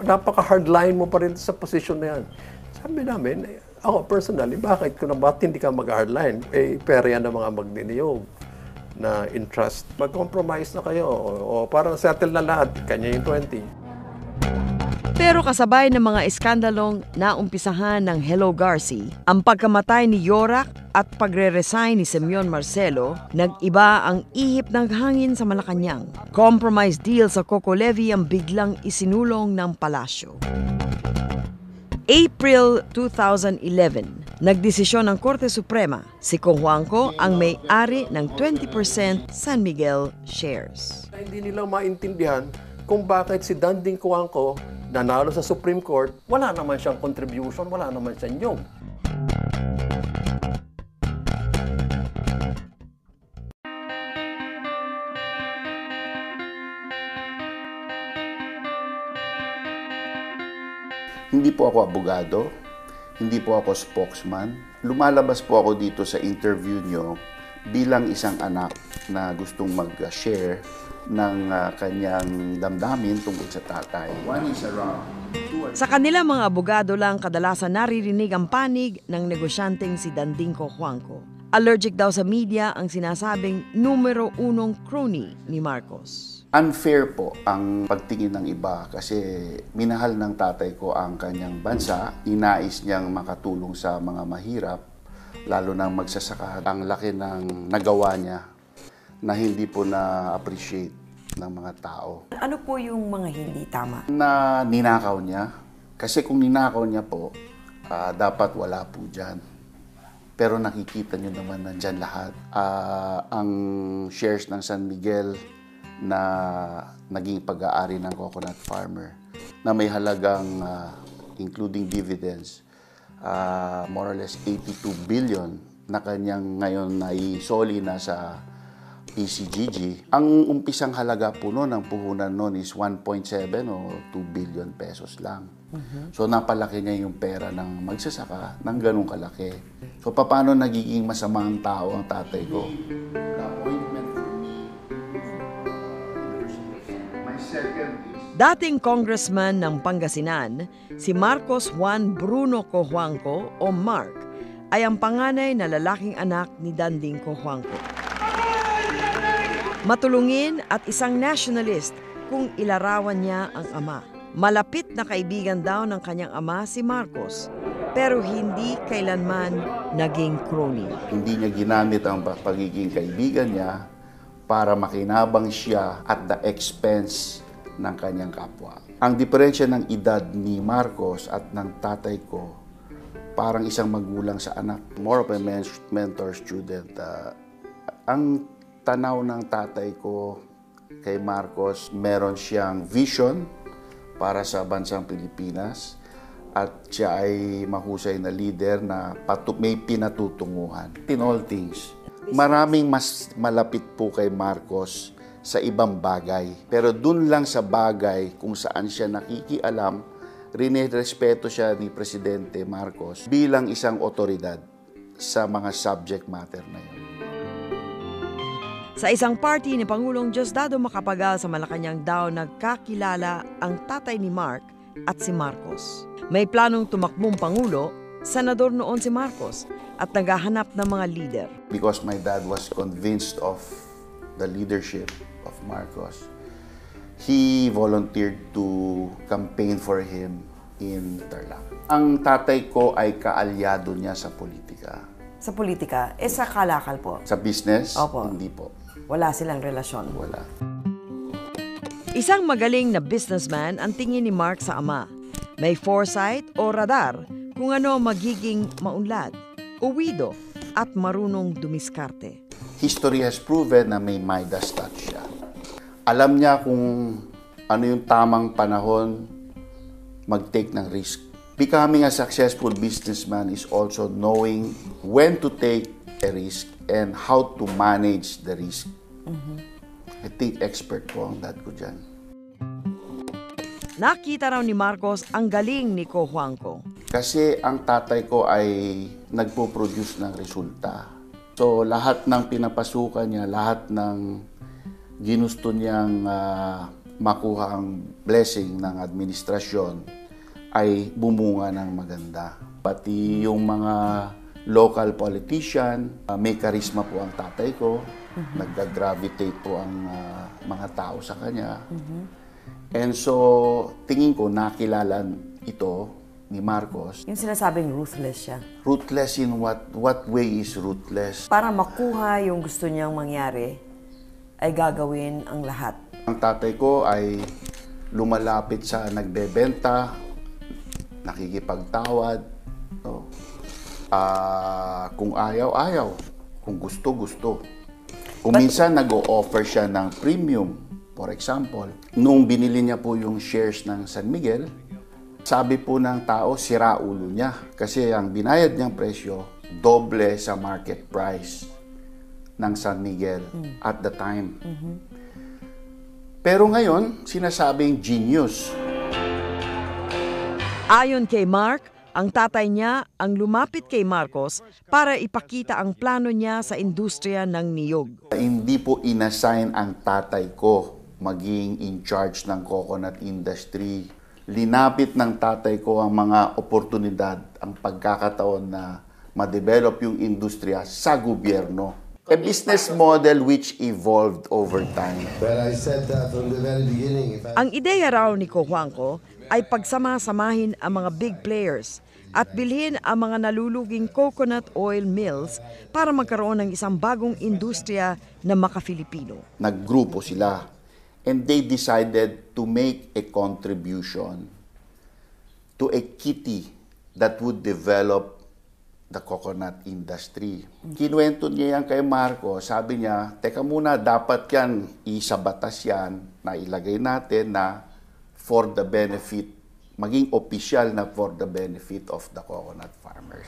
napaka-hardline mo pa rin sa position na yan. Sabi namin, ako personally, bakit hindi ka mag-hardline? Eh, pera yan ng mga magniniyog na interest. Mag-compromise na kayo o parang settle na lahat, kanya yung 20. Pero kasabay ng mga iskandalong naumpisahan ng Hello Garci, ang pagkamatay ni Yorak at pagre-resign ni Simeon Marcelo, nag-iba ang ihip ng hangin sa Malacanang. Compromise deal sa Coco Levy ang biglang isinulong ng palasyo. April 2011, nagdesisyon ng Korte Suprema, si Cojuangco ang may-ari ng 20% San Miguel shares. Hindi nila maintindihan kung bakit si Danding Cojuangco nanalo sa Supreme Court, wala naman siyang contribution, wala naman siyang nyog. Hindi po ako abogado, hindi po ako spokesman. Lumalabas po ako dito sa interview nyo bilang isang anak na gustong mag-share ng kanyang damdamin tungkol sa tatay. One is around. Sa kanila mga abogado lang kadalasan naririnig ang panig ng negosyanteng si Danding Cojuangco. Allergic daw sa media ang sinasabing numero 1 crony ni Marcos. Unfair po ang pagtingin ng iba kasi minahal ng tatay ko ang kanyang bansa. Inais niyang makatulong sa mga mahirap, lalo na magsasaka. Ang laki ng nagawa niya na hindi po na-appreciate ng mga tao. Ano po yung mga hindi tama? Na ninakaw niya. Kasi kung ninakaw niya po, dapat wala po dyan. Pero nakikita niyo naman nandyan lahat. Ang shares ng San Miguel na naging pag-aari ng coconut farmer na may halagang, including dividends, more or less 82 billion na kanyang ngayon naisoli na sa PCGG. Ang umpisang halaga po noon, ang puhunan noon is 1.7 o 2 billion pesos lang. So napalaki niya yung pera ng magsasaka ng ganung kalaki. So paano nagiging masama ang tao ang tatay ko? Dating congressman ng Pangasinan, si Marcos Juan Bruno Cojuangco o Mark ay ang panganay na lalaking anak ni Danding Cojuangco. Matulungin at isang nationalist kung ilarawan niya ang ama. Malapit na kaibigan daw ng kanyang ama si Marcos, pero hindi kailanman naging crony. Hindi niya ginamit ang pagiging kaibigan niya para makinabang siya at the expense ng kanyang kapwa. Ang diferensya ng edad ni Marcos at ng tatay ko, parang isang magulang sa anak. More of a mentor-student. Ang tanaw ng tatay ko kay Marcos, meron siyang vision para sa bansang Pilipinas at siya ay mahusay na leader na may pinatutunguhan. In all things, maraming mas malapit po kay Marcos sa ibang bagay. Pero dun lang sa bagay kung saan siya nakikialam, rinerespeto siya ni Presidente Marcos bilang isang otoridad sa mga subject matter na yun. Sa isang party ni Pangulong Diosdado Macapagal sa Malacanang daw nagkakilala ang tatay ni Mark at si Marcos. May planong tumakbong Pangulo, senador noon si Marcos at naghahanap ng mga leader. Because my dad was convinced of the leadership of Marcos, he volunteered to campaign for him in Tarlac. Ang tatay ko ay kaalyado niya sa politika. Sa politika? Sa kalakal po? Sa business? Opo. Hindi po. Wala silang relasyon? Wala. Isang magaling na businessman ang tingin ni Mark sa ama. May foresight o radar kung ano magiging maunlad, uwido at marunong dumiskarte. History has proven na may Midas touch siya. Alam niya kung ano yung tamang panahon mag-take ng risk. Becoming a successful businessman is also knowing when to take a risk and how to manage the risk. I think expert po ang dad ko dyan. Nakita raw ni Marcos ang galing ni Ko Juanco. Kasi ang tatay ko ay nagpo-produce ng resulta. So lahat ng pinapasukan niya, lahat ng ginusto niyang makuha ang blessing ng administrasyon ay bumunga ng maganda. Pati yung mga local politician, may karisma po ang tatay ko. Nagga-gravitate po ang mga tao sa kanya. And so, tingin ko nakilala ito ni Marcos. Yung sinasabing ruthless siya. Ruthless in what way is ruthless? Para makuha yung gusto niyang mangyari, ay gagawin ang lahat. Ang tatay ko ay lumalapit sa nagbebenta, nakikipagtawad. No? Kung ayaw, ayaw. Kung gusto, gusto. Kung minsan nag-o-offer siya ng premium, for example, nung binili niya po yung shares ng San Miguel, sabi po ng tao, sira ulo niya. Kasi ang binayad niyang presyo, doble sa market price ng San Miguel at the time. Pero ngayon, sinasabing genius. Ayon kay Mark, ang tatay niya ang lumapit kay Marcos para ipakita ang plano niya sa industriya ng niyog. Hindi po inassign ang tatay ko maging in charge ng coconut industry. Linapit ng tatay ko ang mga oportunidad, ang pagkakataon na ma-develop yung industriya sa gobyerno. A business model which evolved over time. Well, I said that from the very beginning. Ang ideya raw ni Ko Juanco ay pagsama-samahin ang mga big players at bilhin ang mga naluluging coconut oil mills para magkaroon ng isang bagong industriya na maka-Filipino. Naggrupo sila and they decided to make a contribution to a kitty that would develop the coconut industry. Kinuwento niya yan kay Marco, sabi niya, teka muna, dapat yan, isa batas yan, na ilagay natin na for the benefit, maging opisyal na for the benefit of the coconut farmers.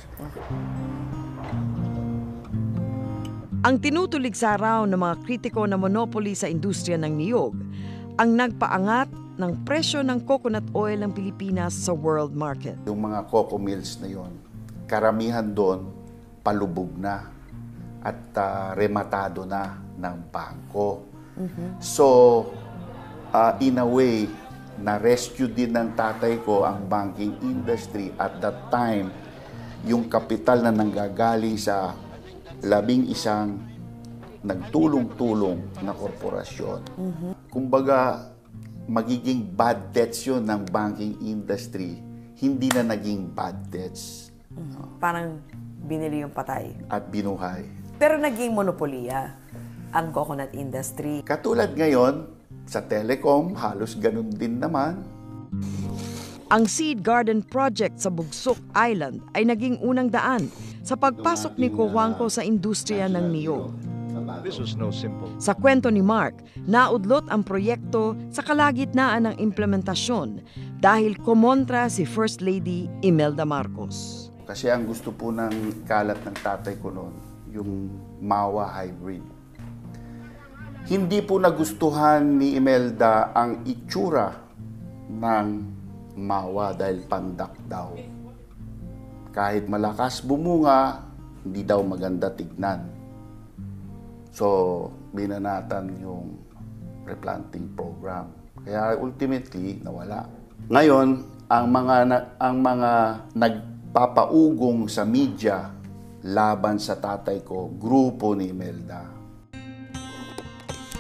Ang tinutuligsa raw ng mga kritiko na monopoly sa industriya ng niyog ang nagpaangat ng presyo ng coconut oil ng Pilipinas sa world market. Yung mga coco mills na yon, karamihan doon palubog na at rematado na ng bangko. So, in a way, na-rescue din ng tatay ko ang banking industry at that time, yung kapital na nanggagaling sa 11 nagtulong-tulong na korporasyon. Kumbaga, magiging bad debts yun ng banking industry, hindi na naging bad debts. Parang binili yung patay. At binuhay. Pero naging monopolya ang coconut industry. Katulad ngayon, sa telecom, halos ganun din naman. Ang Seed Garden Project sa Bugsok Island ay naging unang daan sa pagpasok ni Ko Juanco sa industriya ng niyog. This was no simple. Sa kwento ni Mark, naudlot ang proyekto sa kalagitnaan ng implementasyon dahil kumontra si First Lady Imelda Marcos. Kasi ang gusto po ng kalat ng tatay ko noon, yung MAWA hybrid. Hindi po nagustuhan ni Imelda ang itsura ng MAWA dahil pandak daw. Kahit malakas bumunga, hindi daw maganda tignan. So, binanatan yung replanting program. Kaya ultimately, nawala. Ngayon, ang mga nagpapaugong sa media laban sa tatay ko, grupo ni Imelda.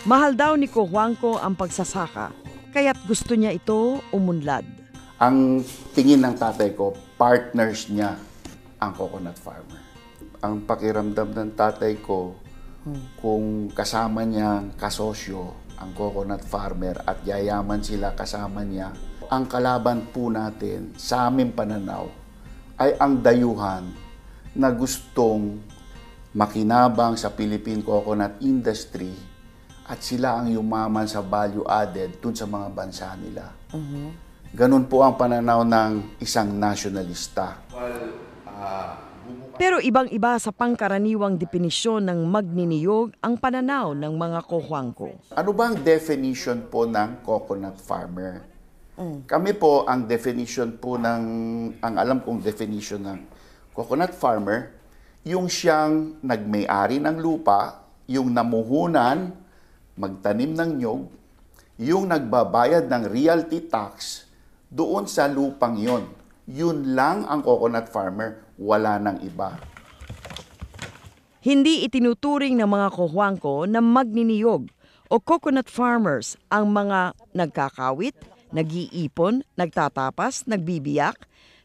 Mahal daw ni Ko Juanco ang pagsasaka, kaya't gusto niya ito umunlad. Ang tingin ng tatay ko, partners niya ang coconut farmer. Ang pakiramdam ng tatay ko, kung kasama niya kasosyo ang coconut farmer at yayaman sila kasama niya. Ang kalaban po natin sa aming pananaw ay ang dayuhan na gustong makinabang sa Philippine coconut industry at sila ang yumaman sa value added dun sa mga bansa nila. Ganun po ang pananaw ng isang nasyonalista. Pero ibang-iba sa pangkaraniwang definisyon ng magniniyog ang pananaw ng mga Cojuangco. Ano ba ang definition po ng coconut farmer? Kami po, ang definition po ang alam kong definition ng coconut farmer, yung siyang nagmay-ari ng lupa, yung namuhunan, magtanim ng nyog, yung nagbabayad ng realty tax doon sa lupang yon. Yun lang ang coconut farmer, wala nang iba. Hindi itinuturing ng mga Cojuangco na magniniyog o coconut farmers ang mga nagkakawit, nag-iipon, nagtatapas, nagbibiyak,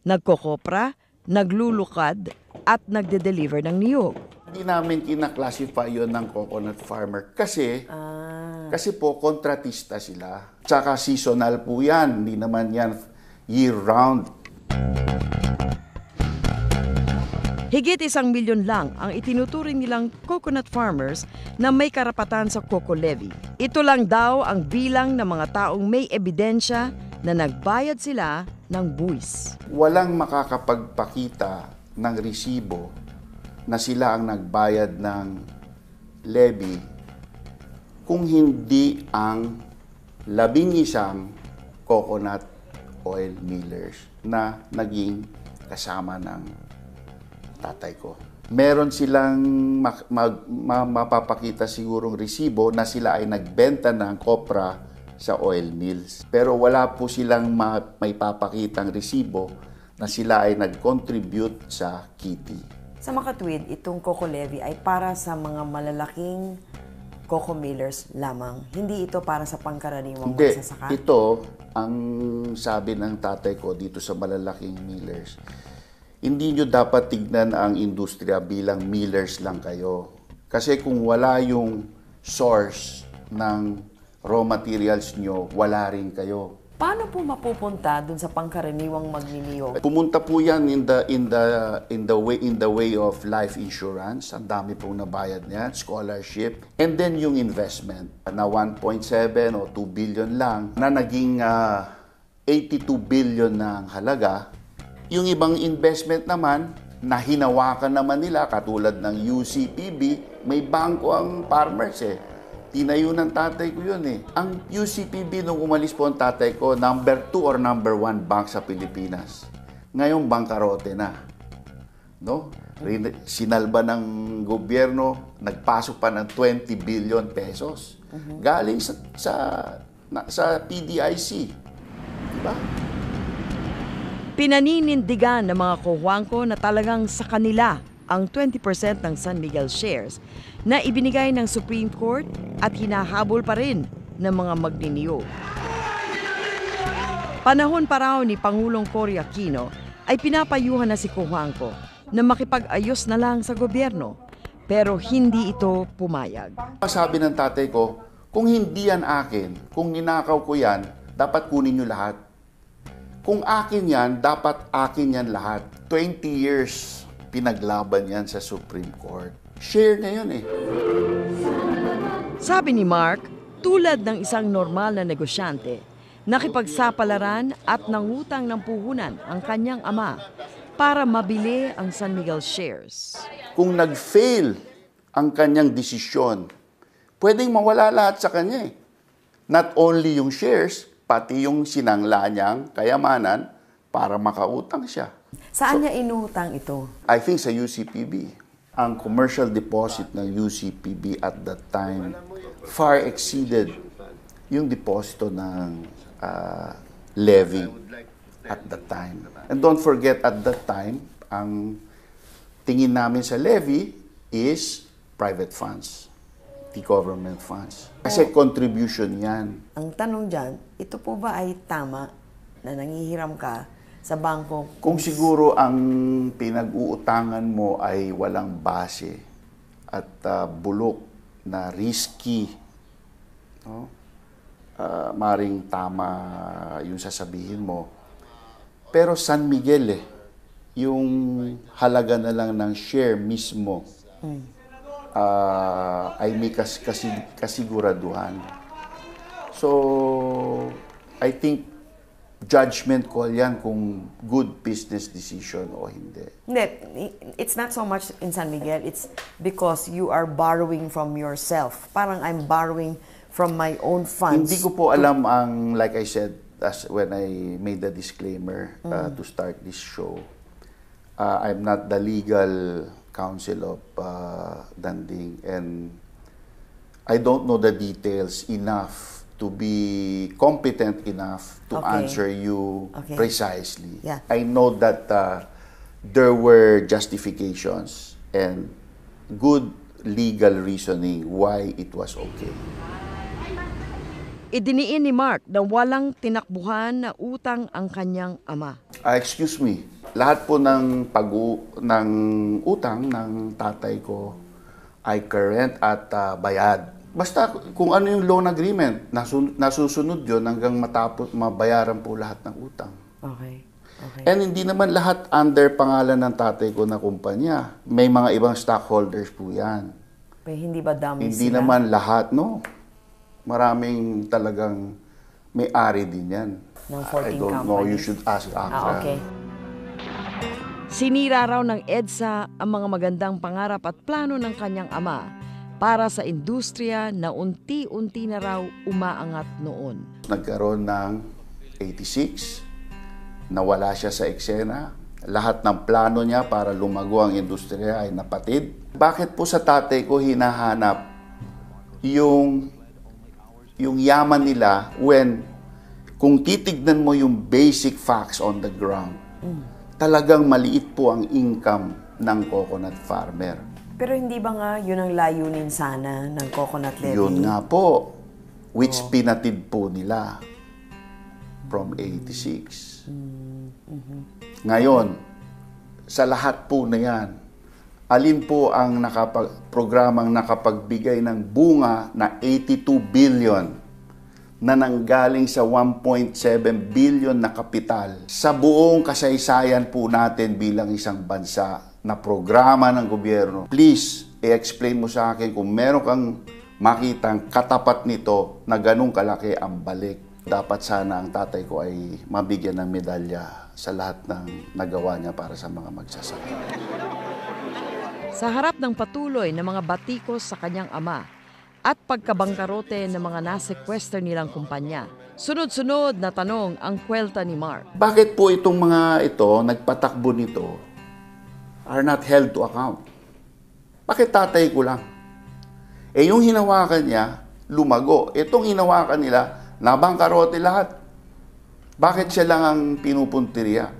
nagkokopra, naglulukad at nagde-deliver ng niyog. Hindi namin kinaklasify yon ng coconut farmer kasi po kontratista sila. Tsaka seasonal po yan, hindi naman yan year-round. Higit 1 milyon lang ang itinuturing nilang coconut farmers na may karapatan sa Coco Levy. Ito lang daw ang bilang ng mga taong may ebidensya na nagbayad sila ng buwis. Walang makakapagpakita ng resibo na sila ang nagbayad ng levy kung hindi ang 11 coconut oil millers na naging kasama ng tatay ko. Meron silang mapapakita sigurong resibo na sila ay nagbenta ng kopra sa oil mills. Pero wala po silang may papakitang resibo na sila ay nag-contribute sa kitty. Sa makatwid, itong Coco Levy ay para sa mga malalaking coco millers lamang. Hindi ito para sa pangkaraniwang magsasaka? Ito, ang sabi ng tatay ko dito sa malalaking millers, hindi nyo dapat tignan ang industriya bilang millers lang kayo. Kasi kung wala yung source ng raw materials nyo, wala rin kayo. Paano po mapupunta dun sa pangkaraniwang magniniyog? Pumunta po yan in the way of life insurance. Ang dami pong nabayad niyan, scholarship. And then yung investment na 1.7 o 2 billion lang na naging 82 billion na ang halaga. Yung ibang investment naman, na hinawakan naman nila, katulad ng UCPB, may bangko ang farmers eh. Tinayo ng tatay ko yun eh. Ang UCPB, nung umalis po ang tatay ko, number 2 or number 1 bank sa Pilipinas. Ngayon, bangkarote na. No? Sinalba ng gobyerno, nagpasok pa ng 20 billion pesos. Galing sa PDIC. Diba? Pinaninindigan ng mga Cojuangco na talagang sa kanila ang 20% ng San Miguel shares na ibinigay ng Supreme Court at hinahabol pa rin ng mga magniniyog. Panahon pa raw ni Pangulong Cory Aquino ay pinapayuhan na si Cojuangco na makipag-ayos na lang sa gobyerno, pero hindi ito pumayag. Sabi ng tatay ko, kung hindi yan akin, kung ninakaw ko yan, dapat kunin nyo lahat. Kung akin yan, dapat akin yan lahat. 20 years pinaglaban yan sa Supreme Court. Share na yun eh. Sabi ni Mark, tulad ng isang normal na negosyante, nakipagsapalaran at nangutang ng puhunan ang kanyang ama para mabili ang San Miguel shares. Kung nag-fail ang kanyang desisyon, pwedeng mawala lahat sa kanya eh. Not only yung shares, pati yung sinangla niyang kayamanan para makautang siya. Saan niya inutang ito? I think sa UCPB. Ang commercial deposit ng UCPB at that time far exceeded yung deposito ng levy at that time. And don't forget, at that time, ang tingin namin sa levy is private funds, the government funds. Kasi contribution yan. Ang tanong dyan, ito po ba ay tama na nangihiram ka sa bangko? Kung siguro ang pinag-uutangan mo ay walang base at bulok na risky, no? maring tama yung sasabihin mo. Pero San Miguel yung halaga na lang ng share mismo ay may kasiguraduhan. So, I think judgment call yan kung good business decision o hindi. It's not so much in San Miguel, it's because you are borrowing from yourself. Parang I'm borrowing from my own funds. Hindi ko po alam ang, like I said, when I made the disclaimer to start this show, I'm not the legal counsel of Danding, and I don't know the details enough to be competent enough to answer you precisely. Yeah. I know that there were justifications and good legal reasoning why it was okay. Idiniin ni Mark na walang tinakbuhan na utang ang kanyang ama. Excuse me, lahat po ng utang ng tatay ko ay current at bayad. Basta kung ano yung loan agreement, nasusunod yun hanggang matapos mabayaran po lahat ng utang. Okay. And hindi naman lahat under pangalan ng tatay ko na kumpanya. May mga ibang stockholders po yan. Hindi ba dami Hindi sila? naman lahat, no. Maraming talagang may-ari din yan. Ng 14 I don't know, you should ask Akra. Okay. Sinira raw ng EDSA ang mga magandang pangarap at plano ng kanyang ama para sa industriya na unti-unti na raw umaangat noon. Nagkaroon ng 86, nawala siya sa eksena. Lahat ng plano niya para lumago ang industriya ay napatid. Bakit po sa tatay ko hinahanap yung yaman nila when kung titignan mo yung basic facts on the ground, talagang maliit po ang income ng coconut farmer. Pero hindi ba nga yun ang layunin sana ng coconut levy? Yun nga po, which pinatid po nila from 86. Ngayon, sa lahat po na yan, alin po ang programang nakapagbigay ng bunga na 82 billion na nanggaling sa 1.7 billion na kapital sa buong kasaysayan po natin bilang isang bansa na programa ng gobyerno. Please, i-explain mo sa akin kung meron kang makitang katapat nito na ganung kalaki ang balik. Dapat sana ang tatay ko ay mabigyan ng medalya sa lahat ng nagawa niya para sa mga magsasaka. Sa harap ng patuloy na mga batikos sa kanyang ama at pagkabangkarote ng mga nasekwester nilang kumpanya, sunod-sunod na tanong ang kwelta ni Mark. Bakit po itong mga ito, nagpatakbo nito, are not held to account? Bakit tatay ko lang? Yung hinawakan niya, lumago. Itong hinawakan nila, nabangkarote lahat. Bakit siya lang ang pinupuntirya?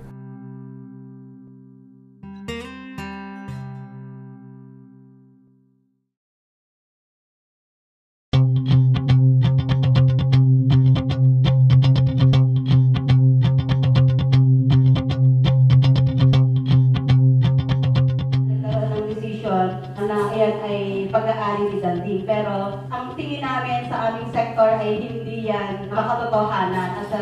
pag-aari ni Danding. Pero ang tingin namin sa aming sektor ay hindi yan makatotohanan at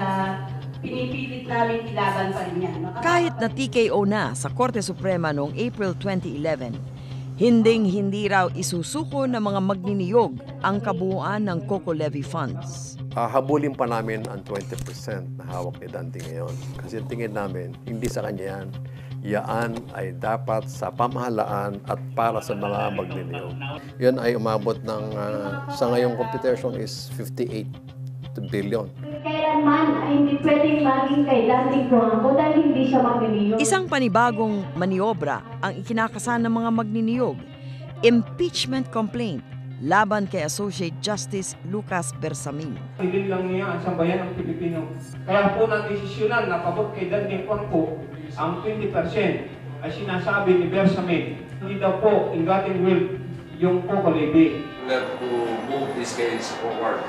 pinipilit namin ilaban pa rin yan. Kahit na TKO na sa Korte Suprema noong April 2011, hinding-hindi raw isusuko ng mga magniniyog ang kabuuan ng Coco Levy Funds. Habulin pa namin ang 20% na hawak ni Danding ngayon. Kasi tingin namin, hindi sa kanya yan. Yaan ay dapat sa pamahalaan at para sa mga magniniyog. Yan ay umabot ng, sa ngayong computation is 58 billion. Kailanman ay hindi pwedeng maging kay Danding Cojuangco dahil hindi siya magniniyog. Isang panibagong maniobra ang ikinakasan ng mga magniniyog. Impeachment complaint laban kay Associate Justice Lucas Bersamin. Hindi lang niya ang sambayan ng Pilipino. Kaya po natisisyonan na pabot kay Danding Cojuangco ang 20% ay sinasabi ni Bersamin. Hindi daw po inggating will yung Coco Levy. We have to move this case forward.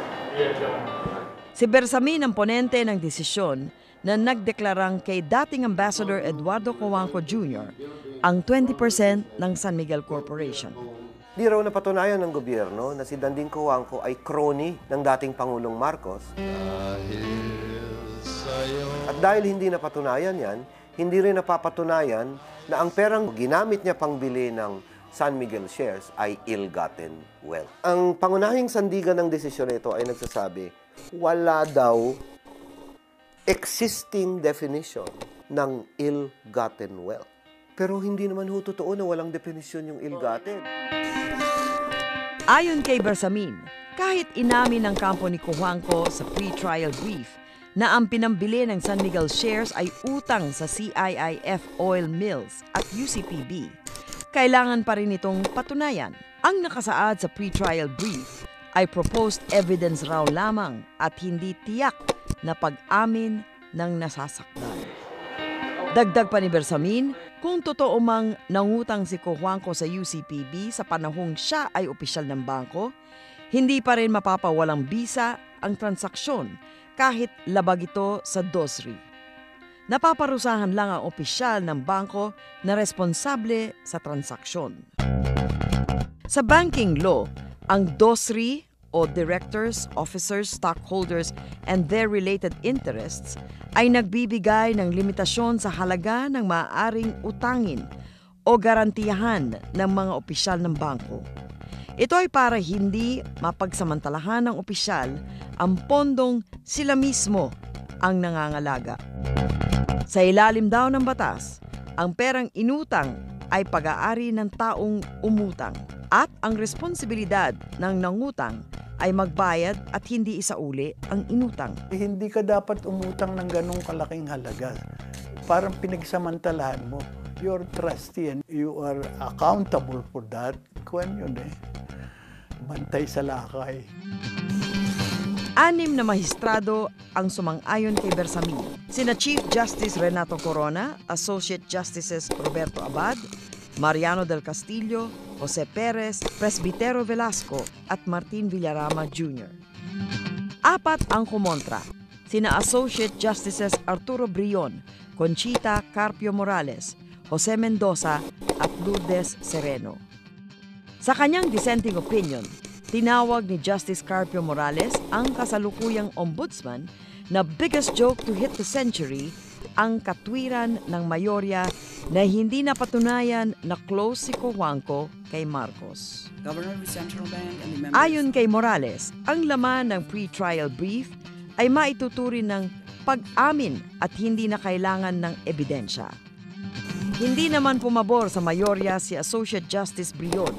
Si Bersamin ang ponente ng desisyon na nagdeklarang kay dating Ambassador Eduardo Cojuangco Jr. ang 20% ng San Miguel Corporation. Di raw napatunayan ng gobyerno na si Danding Cojuangco ay crony ng dating Pangulong Marcos. At dahil hindi napatunayan yan, hindi rin napapatunayan na ang perang ginamit niya pangbili ng San Miguel shares ay ill-gotten wealth. Ang pangunahing sandigan ng desisyon nito ay nagsasabi, wala daw existing definition ng ill-gotten wealth. Pero hindi naman ho totoo na walang definisyon yung ill-gotten. Ayon kay Bersamin, kahit inamin ng kampo ni Cojuangco sa pre-trial brief na ang pinambili ng San Miguel shares ay utang sa CIIF Oil Mills at UCPB, kailangan pa rin itong patunayan. Ang nakasaad sa pre-trial brief ay proposed evidence raw lamang at hindi tiyak na pag-amin ng nasasaktan. Dagdag pa ni Bersamin, kung totoo mang nangutang si Cojuangco sa UCPB sa panahong siya ay opisyal ng bangko, hindi pa rin mapapawalang bisa ang transaksyon kahit labag ito sa DOSRI. Napaparusahan lang ang opisyal ng bangko na responsable sa transaksyon. Sa banking law, ang DOSRI o Directors, Officers, Stockholders, and their related interests ay nagbibigay ng limitasyon sa halaga ng maaaring utangin o garantiyahan ng mga opisyal ng bangko. Ito ay para hindi mapagsamantalahan ng opisyal ang pondong sila mismo ang nangangalaga. Sa ilalim daw ng batas, ang perang inutang ay pag-aari ng taong umutang at ang responsibilidad ng nangutang ay magbayad at hindi isauli ang inutang. Hindi ka dapat umutang ng ganong kalaking halaga. Parang pinagsamantalahan mo. You're trustee and you are accountable for that. Kuwan yun eh. Bantay sa lakay. 6 na mahistrado ang sumang-ayon kay Bersamin. Sina Chief Justice Renato Corona, Associate Justices Roberto Abad, Mariano del Castillo, Jose Perez, Presbitero Velasco at Martin Villarama Jr. 4 ang kumontra, sina Associate Justices Arturo Brion, Conchita Carpio Morales, Jose Mendoza at Lourdes Sereno. Sa kanyang dissenting opinion, tinawag ni Justice Carpio Morales ang kasalukuyang ombudsman na biggest joke to hit the century ang katwiran ng mayorya na hindi napatunayan na close si Cojuangco kay Marcos. Ayon kay Morales, ang laman ng pre-trial brief ay maituturing ng pag-amin at hindi na kailangan ng ebidensya. Hindi naman pumabor sa mayorya si Associate Justice Brion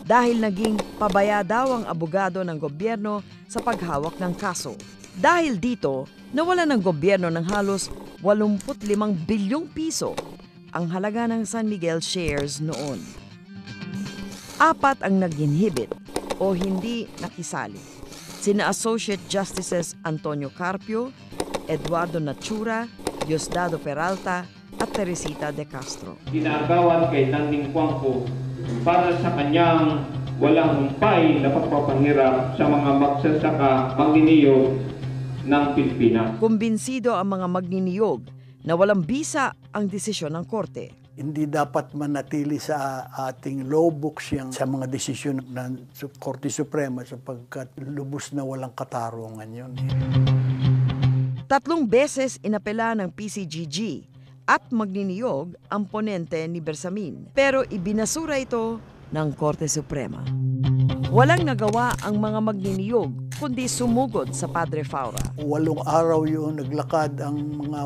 dahil naging pabaya daw ang abogado ng gobyerno sa paghawak ng kaso. Dahil dito, nawala ng gobyerno ng halos 85 bilyong piso ang halaga ng San Miguel shares noon. 4 ang nag-inhibit o hindi nakisali. Sina Associate Justices Antonio Carpio, Eduardo Nachura, Diosdado Peralta at Teresita de Castro. Ginagawan kay Danding Cojuangco para sa kanyang walang humpay na pagpapahirap sa mga magsasaka magniniyog ng Pilipinas. Kumbinsido ang mga magniniyog na walang bisa ang desisyon ng korte. Hindi dapat manatili sa ating law books yung sa mga desisyon ng Korte Suprema sapagkat lubos na walang katarungan yun. 3 beses inapela ng PCGG at magniniyog ang ponente ni Bersamin, pero ibinasura ito ng Korte Suprema. Walang nagawa ang mga magniniyog kundi sumugod sa Padre Faura. 8 araw yung naglakad ang mga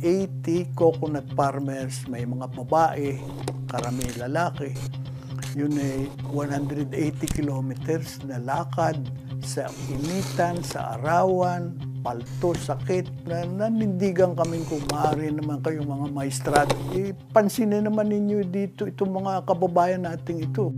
180 coconut farmers, may mga babae, karami lalaki. Yun ay 180 kilometers na lakad sa initan, sa arawan, palto, sakit, na nanindigan kami kung maaari naman kayong mga maestrado. Pansinin naman ninyo dito itong mga kababayan nating ito.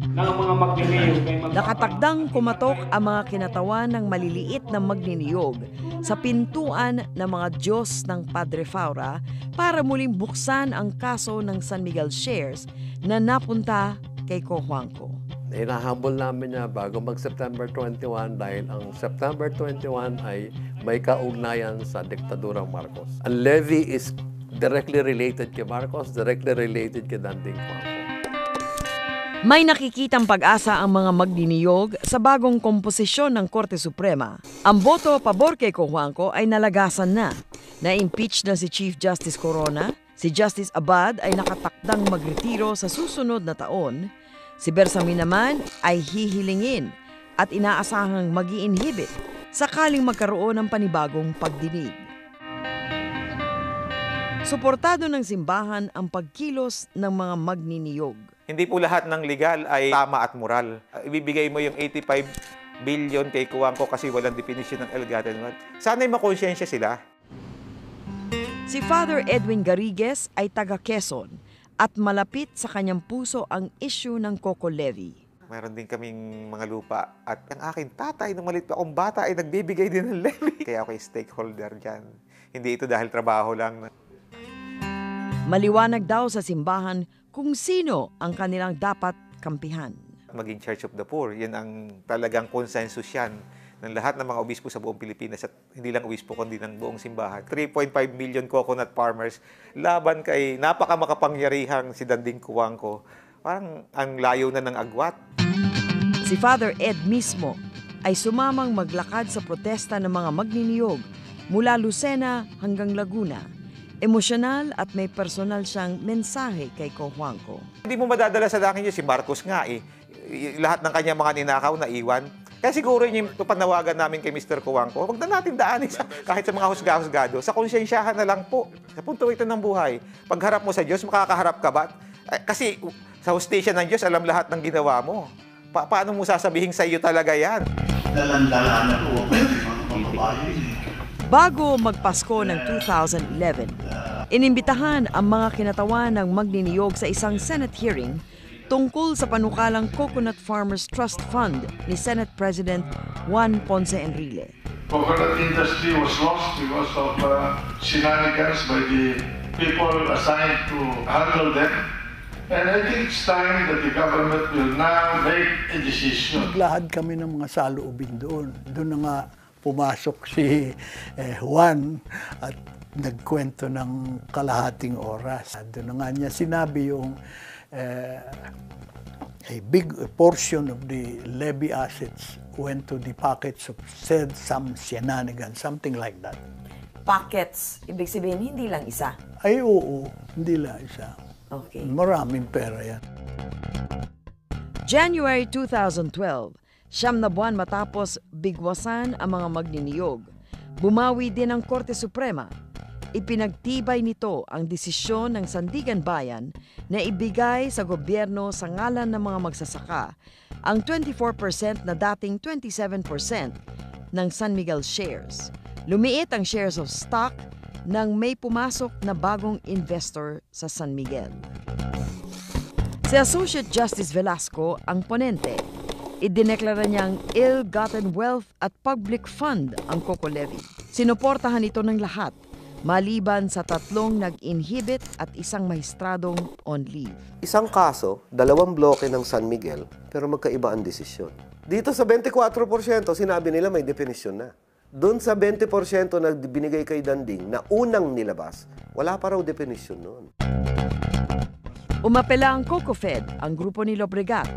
Nakatagdang kumatok ang mga kinatawan ng maliliit na magniniyog sa pintuan ng mga Diyos ng Padre Faura para muling buksan ang kaso ng San Miguel shares na napunta kay Cojuangco. Hinahambol namin niya bago mag-September 21 dahil ang September 21 ay may kaugnayan sa diktadurang Marcos. Ang levy is directly related kay Marcos, directly related kay Danding Cojuangco. May nakikitang pag-asa ang mga magniniyog sa bagong komposisyon ng Korte Suprema. Ang boto pabor kay Cojuangco ay nalagasan na. Na-impeach na si Chief Justice Corona, si Justice Abad ay nakatakdang magretiro sa susunod na taon, si Bersamin naman ay hihilingin at inaasahang mag-i-inhibit sakaling magkaroon ng panibagong pagdinig. Suportado ng simbahan ang pagkilos ng mga magniniyog. Hindi po lahat ng legal ay tama at moral. Ibibigay mo yung 85 billion kay Cojuangco kasi walang definition ng ill-gotten wealth. Sana'y makonsensya sila. Si Father Edwin Garrigues ay taga Quezon at malapit sa kanyang puso ang issue ng Coco Levy. Meron din kaming mga lupa at ang aking tatay nung maliit pa akong bata ay nagbibigay din ng levy. Kaya ako yung stakeholder dyan. Hindi ito dahil trabaho lang. Maliwanag daw sa simbahan kung sino ang kanilang dapat kampihan. Maging Church of the Poor, yun ang talagang consensus yan ng lahat ng mga obispo sa buong Pilipinas at hindi lang obispo kundi ng buong simbahan. 3.5 million coconut farmers laban kay napakamakapangyarihang si Danding Cojuangco. Parang ang layo na ng agwat. Si Father Ed mismo ay sumamang maglakad sa protesta ng mga magniniyog mula Lucena hanggang Laguna. Emosyonal at may personal siyang mensahe kay Cojuangco. Hindi mo madadala sa akin yun, si Marcos nga eh. Lahat ng kanyang mga ninakaw na iwan. Kaya siguro yun yung panawagan namin kay Mr. Cojuangco, huwag na natin daanin kahit sa mga husga-husgado. Sa konsensyahan na lang po. Sa punto ito ng buhay. Pagharap mo sa Diyos, makakaharap ka ba? Kasi sa hustisya ng Diyos, alam lahat ng ginawa mo. Paano mo sasabihin sa iyo talaga yan? Dalandala na po mga babae. Bago magpasko ng 2011, inimbitahan ang mga kinatawan ng magniniyog sa isang Senate hearing tungkol sa panukalang Coconut Farmers Trust Fund ni Senate President Juan Ponce Enrile. Coconut industry was lost because of shenanigans by the people assigned to handle them. And I think it's time that the government will now make a decision. Naglahad kami ng mga saloobin doon. Doon na nga pumasok si Juan at nagkwento ng kalahating oras. Doon na nga niya sinabi yung a big portion of the levy assets went to the pockets of said some shenanigans, something like that. Pockets, ibig sabihin hindi lang isa? Ay oo, hindi lang isa. Okay. Maraming pera yan. January 2012, 9 na buwan matapos bigwasan ang mga magniniyog. Bumawi din ang Korte Suprema. Ipinagtibay nito ang desisyon ng Sandigan Bayan na ibigay sa gobyerno sa ngalan ng mga magsasaka ang 24% na dating 27% ng San Miguel shares. Lumiit ang shares of stock nang may pumasok na bagong investor sa San Miguel. Si Associate Justice Velasco ang ponente. Idineklara niyang ill-gotten wealth at public fund ang Coco Levy. Sinuportahan ito ng lahat, maliban sa 3 nag-inhibit at isang mahistradong on leave. Isang kaso, 2 bloke ng San Miguel, pero magkaiba ang desisyon. Dito sa 24%, sinabi nila may definisyon na. Doon sa 20% na binigay kay Danding na unang nilabas, wala pa raw definisyon noon. Umapela ang CocoFed, ang grupo ni Lobregat.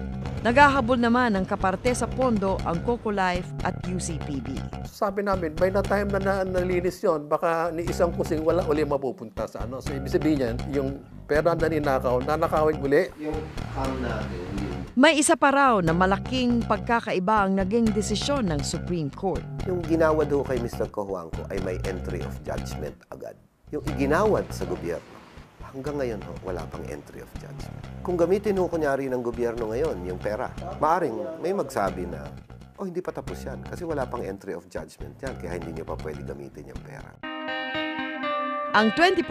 Naghahabol naman ng kaparte sa pondo ang Coco Life at UCPB. Sabi namin, by the time na nalinis yon, baka ni isang kusing wala uli mapupunta sa ano. So, ibig sabihin yan, yung pera na ninakaw, nanakawin uli. Yung hang natin, may isa pa raw na malaking pagkakaiba ang naging desisyon ng Supreme Court. Yung ginawad ho kay Mr. Cojuangco ay may entry of judgment agad. Yung iginawad sa gobyerno, hanggang ngayon ho, wala pang entry of judgment. Kung gamitin ho kunyari ng gobyerno ngayon, yung pera, maaring may magsabi na, oh, hindi pa tapos yan kasi wala pang entry of judgment yan, kaya hindi nyo pa pwede gamitin yung pera. Ang 20%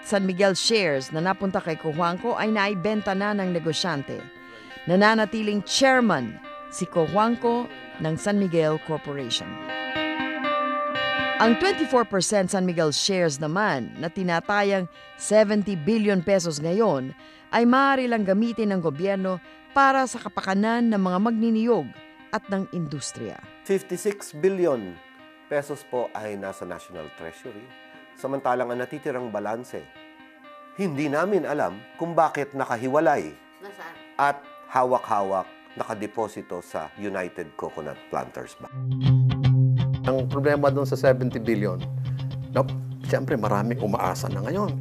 San Miguel shares na napunta kay Cojuangco ay naibenta na ng negosyante. Nananatiling chairman si Cojuangco ng San Miguel Corporation. Ang 24% San Miguel shares naman na tinatayang 70 billion pesos ngayon ay maaari lang gamitin ng gobyerno para sa kapakanan ng mga magniniyog at ng industriya. 56 billion pesos po ay nasa National Treasury. Samantalang ang natitirang balanse, hindi namin alam kung bakit nakahiwalay at hawak-hawak nakadeposito sa United Coconut Planters Bank. Ang problema doon sa 70 billion, siyempre maraming umaasa na ngayon.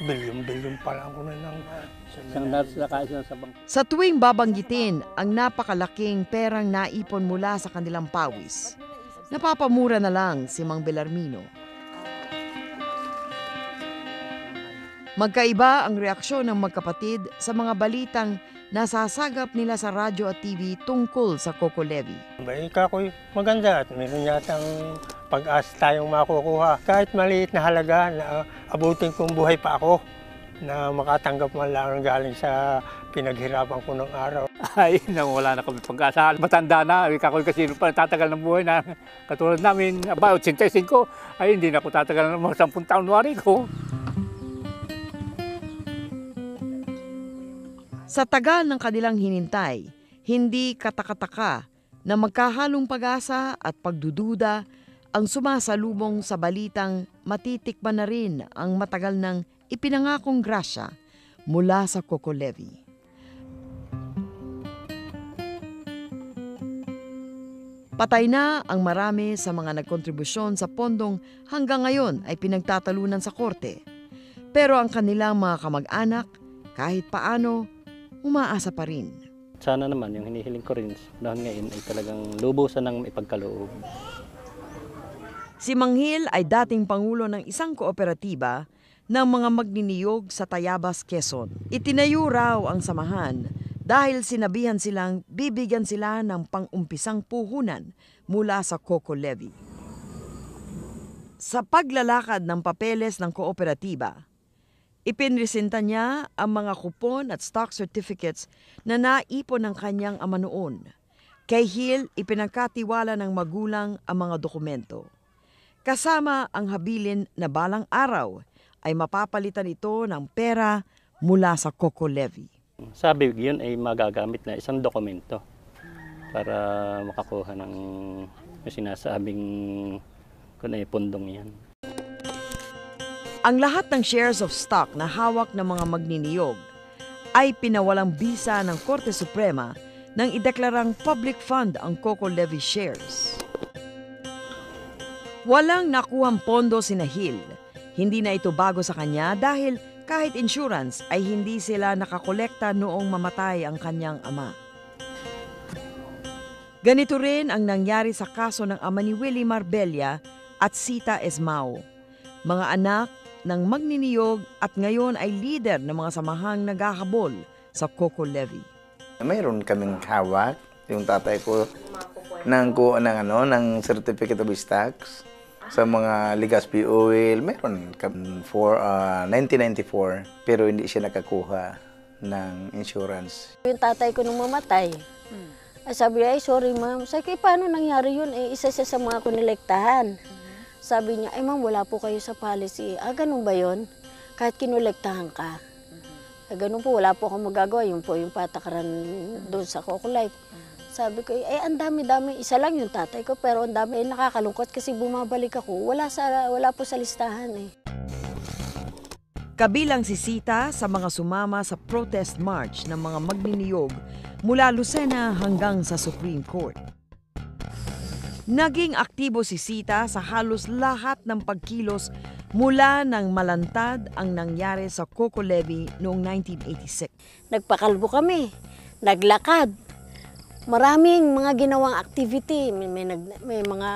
Bilyon-bilyon pa lang ko na lang. Sa tuwing babanggitin ang napakalaking perang naipon mula sa kanilang pawis, napapamura na lang si Mang Belarmino. Magkaiba ang reaksyon ng magkapatid sa mga balitang nasasagap nila sa radyo at TV tungkol sa Coco Levy. Ika ko'y maganda at meron yatang pag-asa tayong makukuha. Kahit maliit na halaga na abutin kong buhay pa ako na makatanggap man lang galing sa pinaghirapan ko ng araw. Ay, wala na kami pag-asa. Matanda na, ikaw kasi pa tatagal ng buhay na katulad namin, about 85, ay hindi na ako tatagal ng mga 10 taon wari ko. Sa tagal ng kanilang hinintay, hindi katakataka na magkahalong pag-asa at pagdududa ang sumasalubong sa balitang matitikman na rin ang matagal ng ipinangakong grasya mula sa Coco Levy. Patay na ang marami sa mga nagkontribusyon sa pondong hanggang ngayon ay pinagtatalunan sa korte. Pero ang kanilang mga kamag-anak, kahit paano, umaasa pa rin. Sana naman yung hinihiling ko rin noon ngayon ay talagang lubusan ng ipagkaloob. Si Manghil ay dating pangulo ng isang kooperatiba ng mga magniniyog sa Tayabas, Quezon. Itinayo raw ang samahan dahil sinabihan silang bibigyan sila ng pang-umpisang puhunan mula sa Coco Levy. Sa paglalakad ng papeles ng kooperatiba, ipinresenta niya ang mga kupon at stock certificates na naipon ng kanyang ama noon. Kay Hill, ipinagkatiwala ng magulang ang mga dokumento. Kasama ang habilin na balang araw ay mapapalitan ito ng pera mula sa Coco Levy. Sabi yun ay magagamit na isang dokumento para makakuha ng sinasabing kung ay pundong yan. Ang lahat ng shares of stock na hawak ng mga magniniyog ay pinawalang bisa ng Korte Suprema nang ideklarang public fund ang Coco Levy shares. Walang nakuhang pondo sina Hill. Hindi na ito bago sa kanya dahil kahit insurance ay hindi sila nakakolekta noong mamatay ang kanyang ama. Ganito rin ang nangyari sa kaso ng ama ni Willie Marbella at Sita Esmao, mga anak ng magniniyog at ngayon ay leader ng mga samahang naghahabol sa Coco Levy. Mayroon kaming hawak, yung tatay ko ng certificate of stocks sa mga Legazpi Oil. Mayroon for 1994 pero hindi siya nakakuha ng insurance. Yung tatay ko nung mamatay, sabi niya, ay sorry ma'am. Sabi ko, paano nangyari yun? Isa siya sa mga kunilektahan. Sabi niya, ay ma'am, wala po kayo sa policy. Ganun ba yun? Kahit kinolektahan ka. Ganun po, wala po akong magagawa. Yun po yung patakaran doon sa Coco Life. Sabi ko, ang dami-dami. Isa lang yung tatay ko, pero ang dami nakakalungkot kasi bumabalik ako. Wala po sa listahan eh. Kabilang si Sita sa mga sumama sa protest march ng mga magniniyog mula Lucena hanggang sa Supreme Court. Naging aktibo si Sita sa halos lahat ng pagkilos mula nang malantad ang nangyari sa Coco Levy noong 1986. Nagpakalbo kami, naglakad. Maraming mga ginawang activity, may mga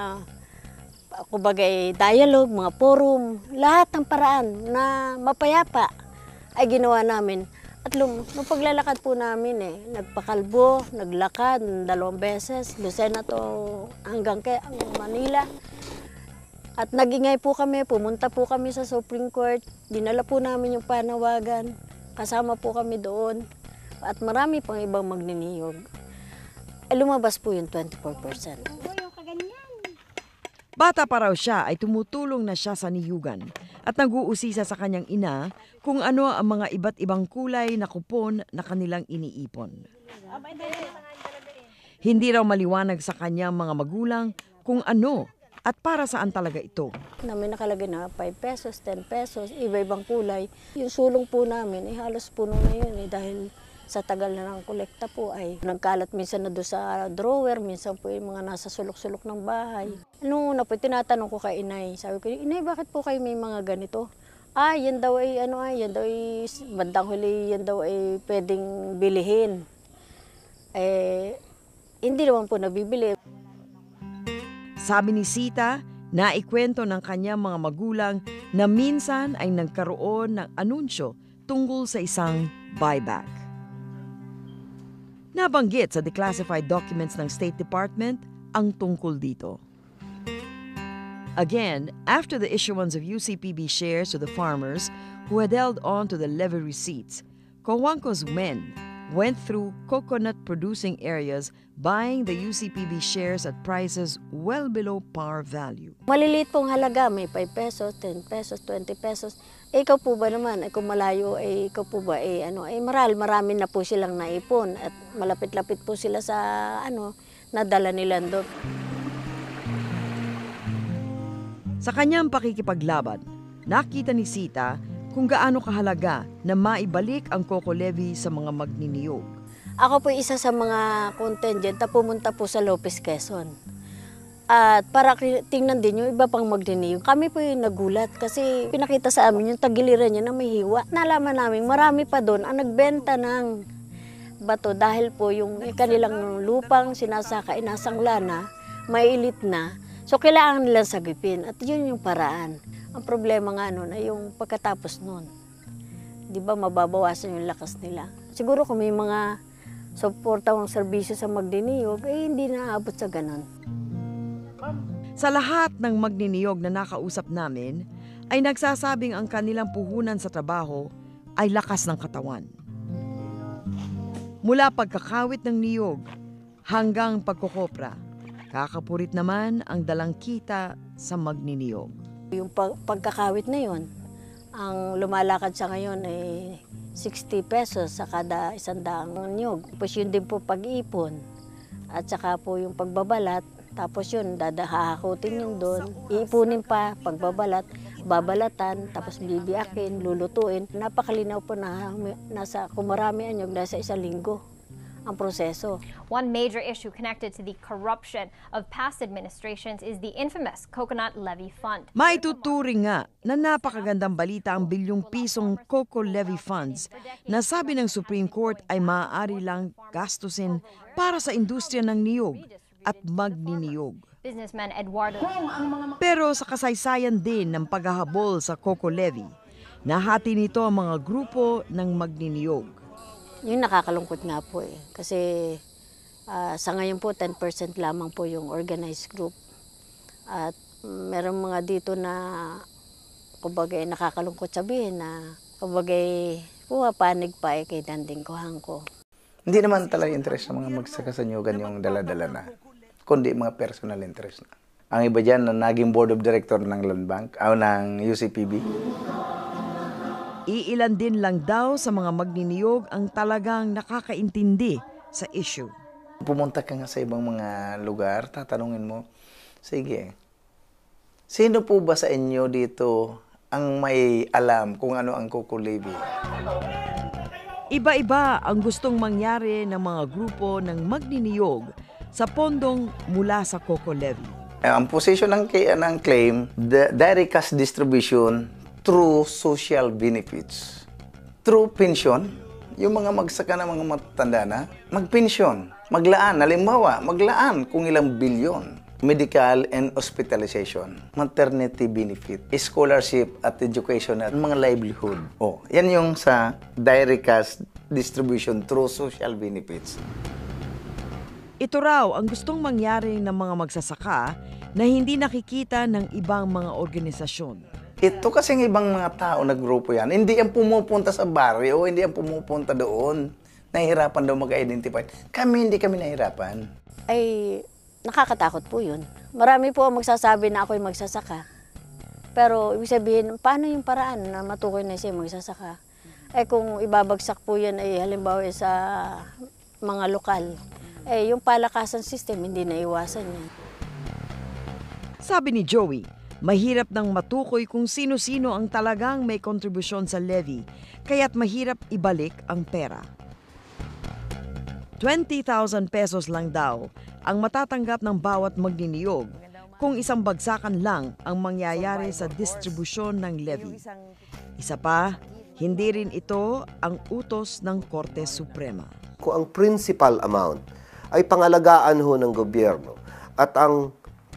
kubagay dialogue, mga forum, lahat ng paraan na mapayapa ay ginawa namin. At nung paglalakad po namin nagpakalbo, naglakad 2 beses, Lucena to hanggang Manila. At nagingay po kami, pumunta po kami sa Supreme Court, dinala po namin yung panawagan, kasama po kami doon. At marami pang ibang magniniyog. Lumabas po yung 24%. Bata pa raw siya ay tumutulong na siya sa niyugan at nag-uusisa sa kanyang ina kung ano ang mga iba't ibang kulay na kupon na kanilang iniipon. Hindi raw maliwanag sa kanyang mga magulang kung ano at para saan talaga ito. Na may nakalagay na 5 pesos, 10 pesos, iba-ibang kulay. Yung sulong po namin, halos puno na yun dahil sa tagal na ng kolekta po ay nagkalat minsan na doon sa drawer, minsan po yung mga nasa sulok-sulok ng bahay. Noong una po, tinatanong ko kay inay, sabi ko, inay, bakit po kayo may mga ganito? Yan daw ay, yan daw ay, bandang huli, yan daw ay pwedeng bilihin. Hindi naman po nabibili. Sabi ni Sita, naikwento ng kanyang mga magulang na minsan ay nagkaroon ng anunsyo tungkol sa isang buyback. Nabanggit sa declassified documents ng State Department ang tungkol dito. Again, after the issuance of UCPB shares to the farmers who had held on to the levy receipts, Cojuangco's men went through coconut-producing areas buying the UCPB shares at prices well below par value. Maliliit pong halaga, may 5 pesos, 10 pesos, 20 pesos. Ikaw po ba naman, kung malayo, ikaw po ba, marami na po silang naipon at malapit-lapit po sila sa, nadala nila doon. Sa kanyang pakikipaglaban, nakita ni Sita kung gaano kahalaga na maibalik ang Coco Levy sa mga magniniyog. Ako po isa sa mga contingent na pumunta po sa Lopez, Quezon. At para tingnan din yung iba pang magniniyog. Kami po yung nagulat kasi pinakita sa amin yung tagiliran niya na may hiwa. Nalaman namin marami pa doon ang nagbenta ng bato dahil po yung kanilang lupang sinasaka inasangla na, mailit na. So kailangan nilang sagipin at yun yung paraan. Ang problema nga nun ay yung pagkatapos nun. Di ba mababawasan yung lakas nila. Siguro kung may mga suportawang serbisyo sa magniniyog, hindi naaabot sa ganon. Sa lahat ng magniniyog na nakausap namin, ay nagsasabing ang kanilang puhunan sa trabaho ay lakas ng katawan. Mula pagkakawit ng niyog hanggang pagkukopra, kakapurit naman ang dalang kita sa magniniyog. Yung pagkakawit na yun, ang lumalakad sa ngayon ay 60 pesos sa kada 100 niyog. Tapos yun din po pag-ipon at saka po yung pagbabalat. Tapos yun, hahakutin yun doon. Iipunin pa, pagbabalat, babalatan, tapos bibiyakin, lulutuin. Napakalinaw po na kung marami anyog, nasa 1 linggo ang proseso. One major issue connected to the corruption of past administrations is the infamous Coconut Levy Fund. Maituturing nga na napakagandang balita ang bilyong pisong Coco Levy Funds na sabi ng Supreme Court ay maaari lang gastusin para sa industriya ng niyog at magniniyog. Pero sa kasaysayan din ng paghahabol sa Coco Levy, nahati nito ang mga grupo ng magniniyog. Yung nakakalungkot nga po kasi sa ngayon po 10% lamang po yung organized group. At merong mga dito na kumbaga nakakalungkot sabihin na kumbaga pumapanig pa kay Danding Cojuangco. Hindi naman talaga interest ng mga magsaka sa niyugan yung dala-dala na, kundi mga personal interest na. Ang iba dyan na naging board of director ng Land Bank, ng UCPB. Iilan din lang daw sa mga magniniyog ang talagang nakakaintindi sa issue. Pumunta ka nga sa ibang mga lugar, tatanungin mo, sige, sino po ba sa inyo dito ang may alam kung ano ang Coco Levy? Iba-iba ang gustong mangyari ng mga grupo ng magniniyog sa pondong mula sa Coco Levy. Ang position ng claim, the direct cash distribution through social benefits. Through pension, yung mga magsaka na mga matanda na, magpensyon, maglaan, halimbawa, maglaan kung ilang bilyon. Medical and hospitalization, maternity benefit, scholarship at education at mga livelihood. Yan yung sa direct cash distribution through social benefits. Ito raw ang gustong mangyari ng mga magsasaka na hindi nakikita ng ibang mga organisasyon. Ito kasing ibang mga tao na grupo yan, hindi yan pumupunta sa barrio, hindi yan pumupunta doon. Nahihirapan daw mag-identify. Hindi kami nahihirapan. Ay, nakakatakot po yun. Marami po ang magsasabi na ako'y magsasaka. Pero ibig sabihin, paano yung paraan na matukoy na siya magsasaka? Kung ibabagsak po yan ay halimbawa sa mga lokal, yung palakasan system hindi na iwasan yan. Sabi ni Joey, mahirap nang matukoy kung sino-sino ang talagang may kontribusyon sa levy, kaya't mahirap ibalik ang pera. 20,000 pesos lang daw ang matatanggap ng bawat magniniyog kung isang bagsakan lang ang mangyayari sa distribusyon ng levy. Isa pa, hindi rin ito ang utos ng Korte Suprema. Kung ang principal amount ay pangalagaan ho ng gobyerno at ang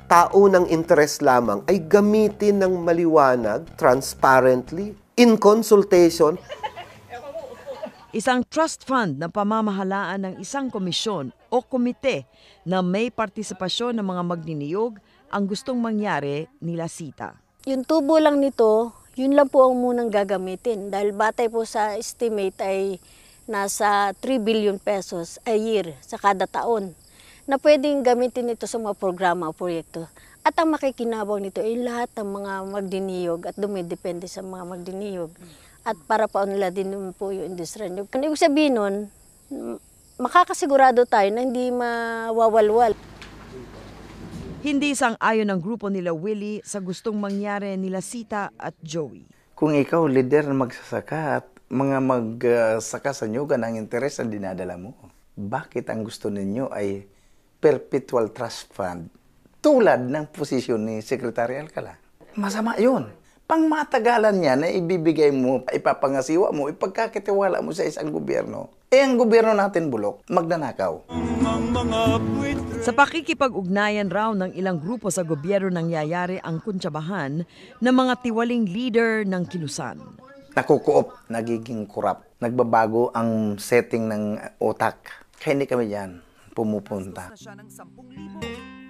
taunang interest lamang ay gamitin ng maliwanag, transparently, in consultation. Isang trust fund na pamamahalaan ng isang komisyon o komite na may partisipasyon ng mga magniniyog ang gustong mangyari nila Sita. Yung tubo lang nito, yun lang po ang munang gagamitin dahil batay po sa estimate ay nasa 3 billion pesos a year sa kada taon na pwedeng gamitin ito sa mga programa o proyekto. At ang makikinabang nito ay lahat ng mga magdiniyog at dumidepende sa mga magdiniyog. At para paunlad din po yung industriya. Ibig sabihin nun, makakasigurado tayo na hindi mawawalwal. Hindi sang-ayon ang grupo nila Willie sa gustong mangyari nila Sita at Joey. Kung ikaw leader na magsasaka at mga magsaka sa nyugan ang interes ang dinadala mo, bakit ang gusto ninyo ay perpetual trust fund tulad ng posisyon ni Secretary Alcala? Masama yun. Pangmatagalan niya na ibibigay mo, ipapangasiwa mo, ipagkakitiwala mo sa isang gobyerno. Ang gobyerno natin bulok, magnanakaw. Sa pakikipag-ugnayan raw ng ilang grupo sa gobyerno nangyayari ang kuntsabahan ng mga tiwaling leader ng kilusan. Nakukuop, nagiging corrupt, nagbabago ang setting ng utak. Kaya hindi kami dyan pumupunta.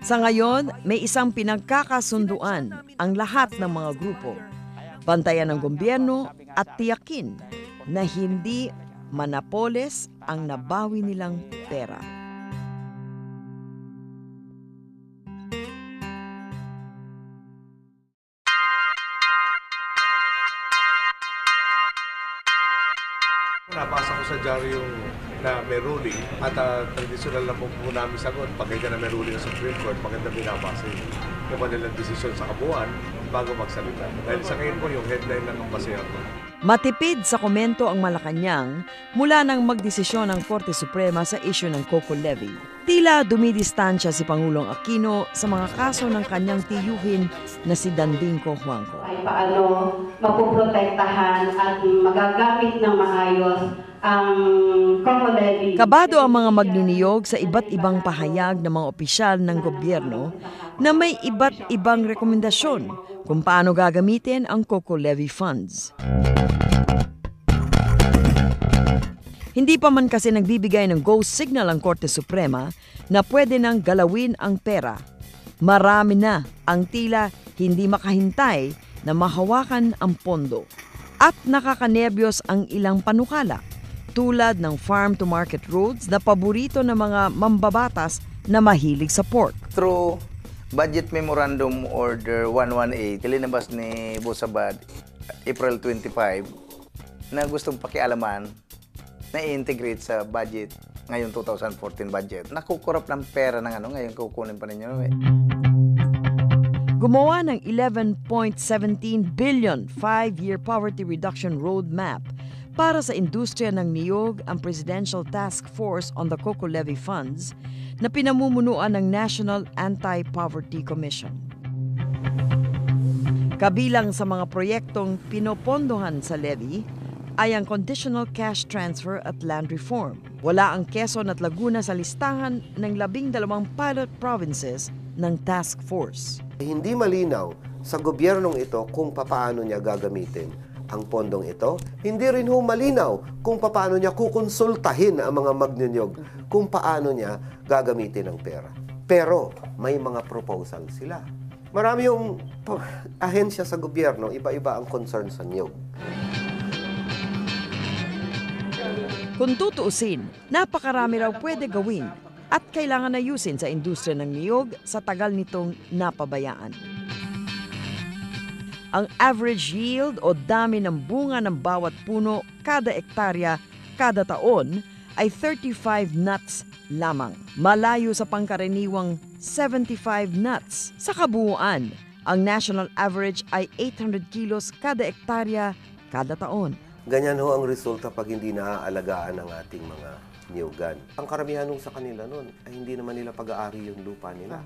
Sa ngayon, may isang pinagkakasunduan ang lahat ng mga grupo. Bantayan ng gobyerno at tiyakin na hindi manapoles ang nabawi nilang pera. Nabasa ko sa dyaryo na may ruling at traditional na po namin sagot. Pag ganyan na may ruling sa Supreme Court, maganda binabasa yun. Yung kanilang desisyon sa kabuuan bago magsalita. Dahil sa ngayon po yung headline lang ang basehan ko. Matipid sa komento ang Malacanang mula nang magdesisyon ng Korte Suprema sa issue ng Coco Levy. Tila dumidistansya si Pangulong Aquino sa mga kaso ng kanyang tiyuhin na si Danding Cojuangco. Ay paano mapoprotektahan at magagamit ng maayos ang Coco Levy. Kabado ang mga magniniyog sa iba't ibang pahayag ng mga opisyal ng gobyerno na may iba't ibang rekomendasyon kung paano gagamitin ang Coco Levy funds. Hindi pa man kasi nagbibigay ng go signal ang Korte Suprema na pwede nang galawin ang pera. Marami na ang tila hindi makahintay na mahawakan ang pondo. At nakakanerbiyos ang ilang panukala, tulad ng farm-to-market roads na paborito ng mga mambabatas na mahilig sa pork. Through Budget Memorandum Order 118, ilinabas ni Busabad April 25 na gustong pakialaman na i-integrate sa budget ngayong 2014 budget. Nakukurap ng pera ng ngayon kukunin pa ninyo. Gumawa ng 11.17 billion 5-year poverty reduction roadmap para sa industriya ng niyog ang Presidential Task Force on the Coco Levy Funds na pinamumunuan ng National Anti-Poverty Commission. Kabilang sa mga proyektong pinopondohan sa levy ay ang conditional cash transfer at land reform. Wala ang Quezon at Laguna sa listahan ng 12 pilot provinces ng task force. Hindi malinaw sa gobyernong ito kung paano niya gagamitin ang pondong ito. Hindi rin malinaw kung paano niya kukonsultahin ang mga magninyog kung paano niya gagamitin ang pera. Pero may mga proposal sila. Marami yung ahensya sa gobyerno, iba-iba ang concern sa niyog. Kung tutuusin, napakarami raw pwede gawin at kailangan ayusin sa industriya ng niyog sa tagal nitong napabayaan. Ang average yield o dami ng bunga ng bawat puno kada ektarya kada taon ay 35 nuts lamang. Malayo sa pangkaraniwang 75 nuts. Sa kabuuan, ang national average ay 800 kilos kada ektarya kada taon. Ganyan ho ang resulta pag hindi naaalagaan ng ating mga niyugan. Ang karamihan sa kanila noon ay hindi naman nila pag-aari yung lupa nila.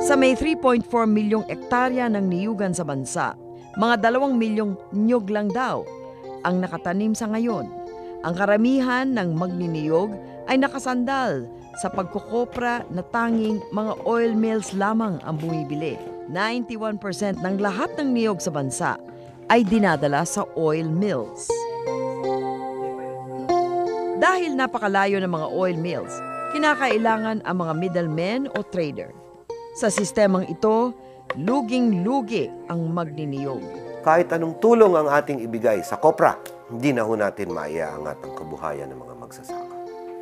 Sa may 3.4 milyong ektarya ng niyugan sa bansa, mga 2 milyong niyog lang daw ang nakatanim sa ngayon. Ang karamihan ng magniniyog ay nakasandal sa pagkukopra na tanging mga oil mills lamang ang bumibili. 91% ng lahat ng niyog sa bansa ay dinadala sa oil mills. Dahil napakalayo ng mga oil mills, kinakailangan ang mga middlemen o trader. Sa sistemang ito, luging-lugi ang magniniyog. Kahit anong tulong ang ating ibigay sa kopra, hindi na ho natin maiaangat ang kabuhayan ng mga magsasaka.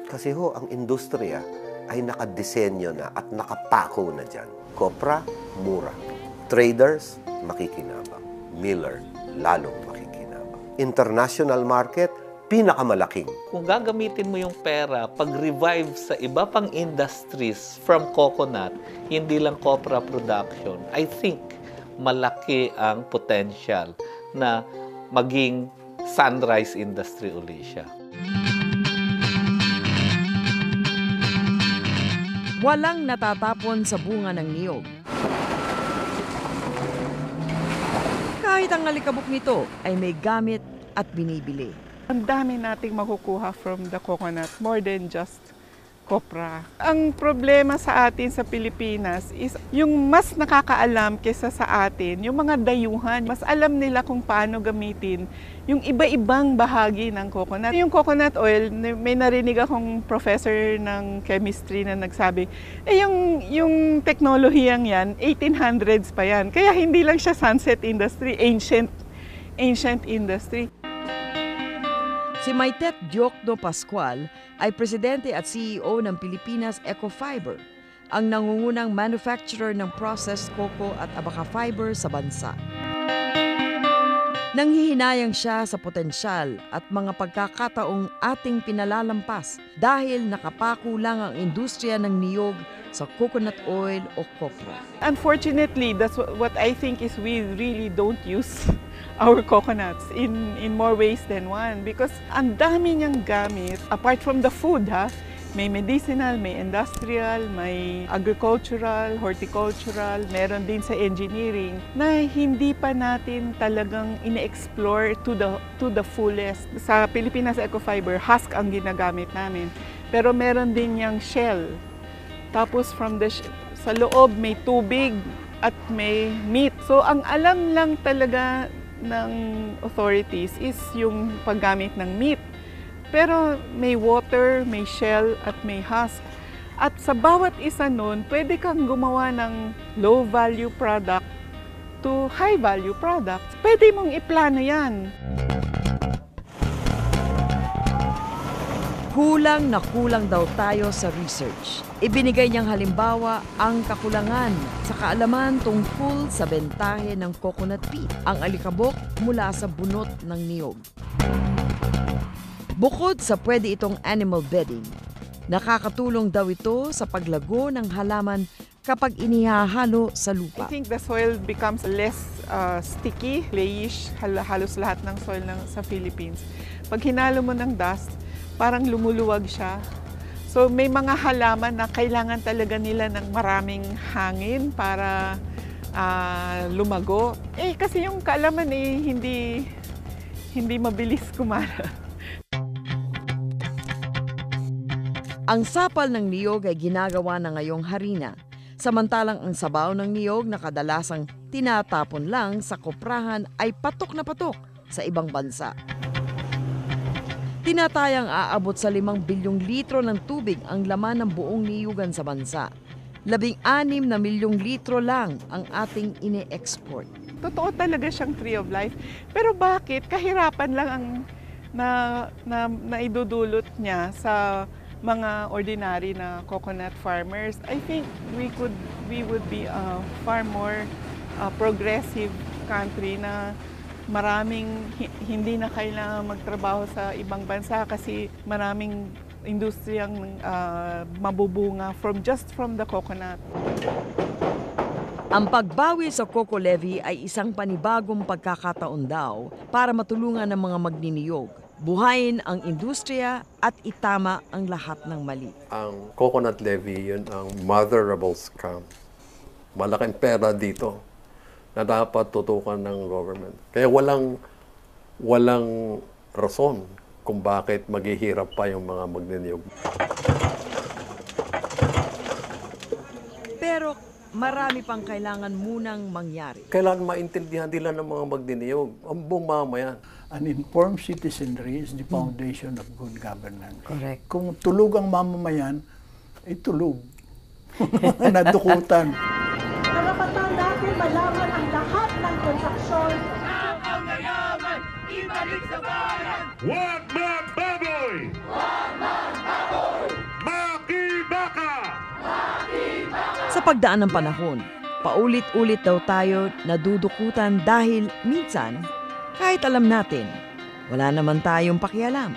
Kasi ho, ang industriya ay nakadesenyo na at nakapako na dyan. Kopra, mura. Traders, makikinabang. Miller, lalong makikinabang. International market, pinakamalaking. Kung gagamitin mo yung pera, pag-revive sa iba pang industries from coconut, hindi lang copra production, I think malaki ang potential na maging sunrise industry uli siya. Walang natatapon sa bunga ng niyog. Kahit ang alikabok nito ay may gamit at binibili. Ang dami nating makukuha from the coconut, more than just copra. Ang problema sa atin sa Pilipinas is yung mas nakakaalam kesa sa atin, yung mga dayuhan, mas alam nila kung paano gamitin yung iba-ibang bahagi ng coconut. Yung coconut oil, may narinig akong professor ng chemistry na nagsabi, yung teknolohiyang yan, 1800s pa yan. Kaya hindi lang siya sunset industry, ancient industry. Si Maitet Diokno Pascual ay presidente at CEO ng Pilipinas Ecofiber, ang nangungunang manufacturer ng processed cocoa at abaca fiber sa bansa. Nanghihinayang siya sa potensyal at mga pagkakataong ating pinalalampas dahil nakapako lang ang industriya ng niyog sa coconut oil o copra. Unfortunately, that's what I think is we really don't use our coconuts in more ways than one because ang dami niyang gamit apart from the food may medicinal, may industrial, may agricultural, horticultural, meron din sa engineering na hindi pa natin talagang ine-explore to the fullest. Sa Pilipinas Ecofiber, husk ang ginagamit namin. Pero meron din yung shell. Tapos sa loob may tubig at may meat. So ang alam lang talaga ng authorities is yung paggamit ng meat. Pero may water, may shell, at may husk. At sa bawat isa nun, pwede kang gumawa ng low-value product to high-value product. Pwede mong iplano yan. Kulang na kulang daw tayo sa research. Ibinigay niyang halimbawa ang kakulangan sa kaalaman tungkol sa bentahe ng coconut peat, ang alikabok mula sa bunot ng niyog. Bukod sa pwede itong animal bedding, nakakatulong daw ito sa paglago ng halaman kapag inihahalo sa lupa. I think the soil becomes less sticky, clayish, halos lahat ng soil sa Philippines. Pag hinalo mo ng dust, parang lumuluwag siya. So may mga halaman na kailangan talaga nila ng maraming hangin para lumago. Kasi yung kaalaman hindi mabilis kumara. Ang sapal ng niyog ay ginagawa na ngayong harina, samantalang ang sabaw ng niyog na kadalasang tinatapon lang sa koprahan ay patok na patok sa ibang bansa. Tinatayang aabot sa 5 bilyong litro ng tubig ang laman ng buong niyugan sa bansa. 16 na milyong litro lang ang ating ine-export. Totoo talaga siyang tree of life. Pero bakit kahirapan lang ang na idudulot niya sa mga ordinary na coconut farmers? I think we would be far more progressive country na maraming hindi na kailangan magtrabaho sa ibang bansa kasi maraming industriyang mabubunga just from the coconut. Ang pagbawi sa coco levy ay isang panibagong pagkakataon daw para matulungan ng mga magniniyog, buhayin ang industriya at itama ang lahat ng mali. Ang coconut levy, yun ang motherable scam. Malaking pera dito na dapat tutukan ng government. Kaya walang rason kung bakit maghihirap pa yung mga magniniyog. Pero marami pang kailangan munang mangyari. Kailangan maintindihan nila ng mga magniniyog, ang buong mamayan. An informed citizenry is the foundation of good governance. Correct. Kung tulog ang mamamayan, ay tulog. Nadukutan. Karapatan natin malaman ang lahat ng transaksyon. Ang mayaman, ibalik sa bayan! Wag magbaboy! Wag magbaboy! Makibaka! Sa pagdaan ng panahon, paulit-ulit daw tayo nadudukutan dahil minsan, kahit alam natin, wala naman tayong pakialam.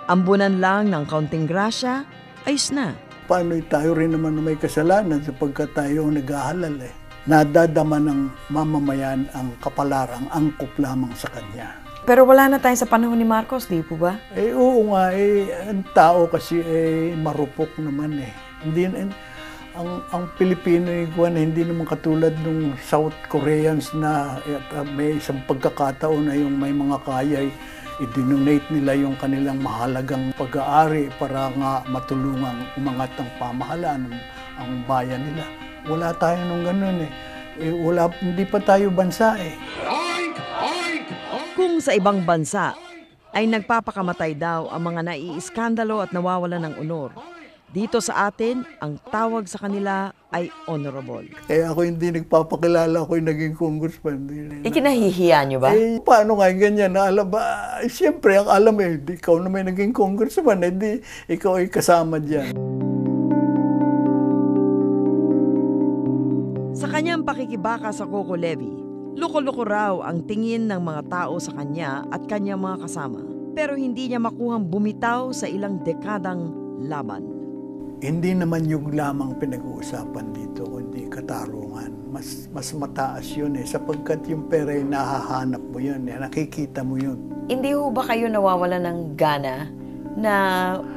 Ambunan lang ng kaunting grasya, ayos na. Paano tayo rin naman na may kasalanan sapagkat tayo nag-aalala eh. Nadadama ng mamamayan ang kapalarang angkop lamang sa kanya. Pero wala na tayo sa panahon ni Marcos, di po ba? Oo nga, ang tao kasi marupok naman eh. Hindi, ang Pilipino hindi naman katulad ng South Koreans na may isang pagkakataon na yung may mga kaya i-donate nila yung kanilang mahalagang pag-aari para nga matulungang umangat ang pamahalaan ang bayan nila. Wala tayo nung ganun eh. Hindi pa tayo bansa eh. Kung sa ibang bansa ay nagpapakamatay daw ang mga naiiskandalo at nawawalan ng honor, dito sa atin, ang tawag sa kanila ay honorable. Kaya ako hindi nagpapakilala ako yung naging congressman. Ikinahihiya nyo ba? Paano nga ganyan? Siyempre, ang alam ikaw na may naging congressman, ikaw ay kasama dyan. Sa kanyang pakikibaka sa coco levy, loko-loko raw ang tingin ng mga tao sa kanya at kanyang mga kasama. Pero hindi niya makuhang bumitaw sa ilang dekadang laban. Hindi naman yung lamang pinag-uusapan dito, kundi katarungan. Mas mataas yun sapagkat yung pera ay nahahanap mo yun, nakikita mo yun. Hindi ho ba kayo nawawala ng gana na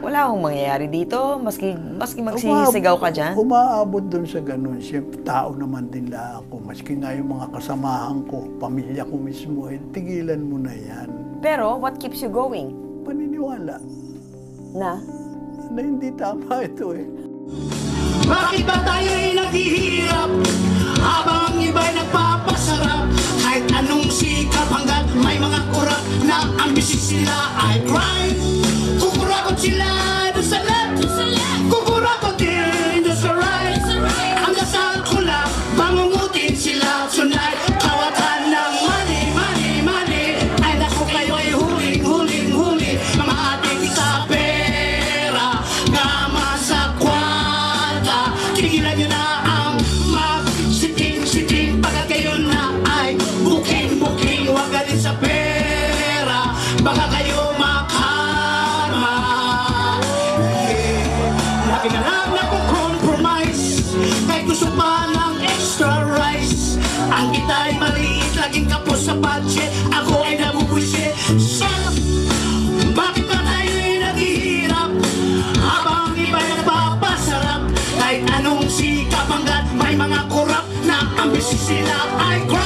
wala akong mangyayari dito, maski magsisigaw ka dyan? Umaabot dun sa ganun. Siyempre, tao naman din lang ako. Maski nga yung mga kasamahan ko, pamilya ko mismo, tigilan mo na yan. Pero, what keeps you going? Paniniwala. Na hindi tama ito Bakit ba tayo'y naghihirap habang ang iba'y nagpapasarap? Kahit anong sikap hanggat may mga kurap na ambisyon sila ay crime. Kukurakot sila doon sa left, kukurakot din doon sa right. Ang dasal ko lang, bangungutin sila tonight. Kawatan ng money, money, money. Ay naku kayo'y huling, huling, huling. Mga ating isabi tigilan nyo na ang mag-siting-siting pagkat kayo na ay booking-booking. Huwag galit sa pera, baka kayo makarma. Lagi na lang nakukompromise, kahit gusto pa ng extra rice. Ang kita'y maliit, laging kapos sa budget, ako ay nabubwisit. Bakit ba tayo'y naghihirap habang iba'y nagpapasarap? Kahit anong sikap hanggat may mga kurap na ambisyon sila ay crime.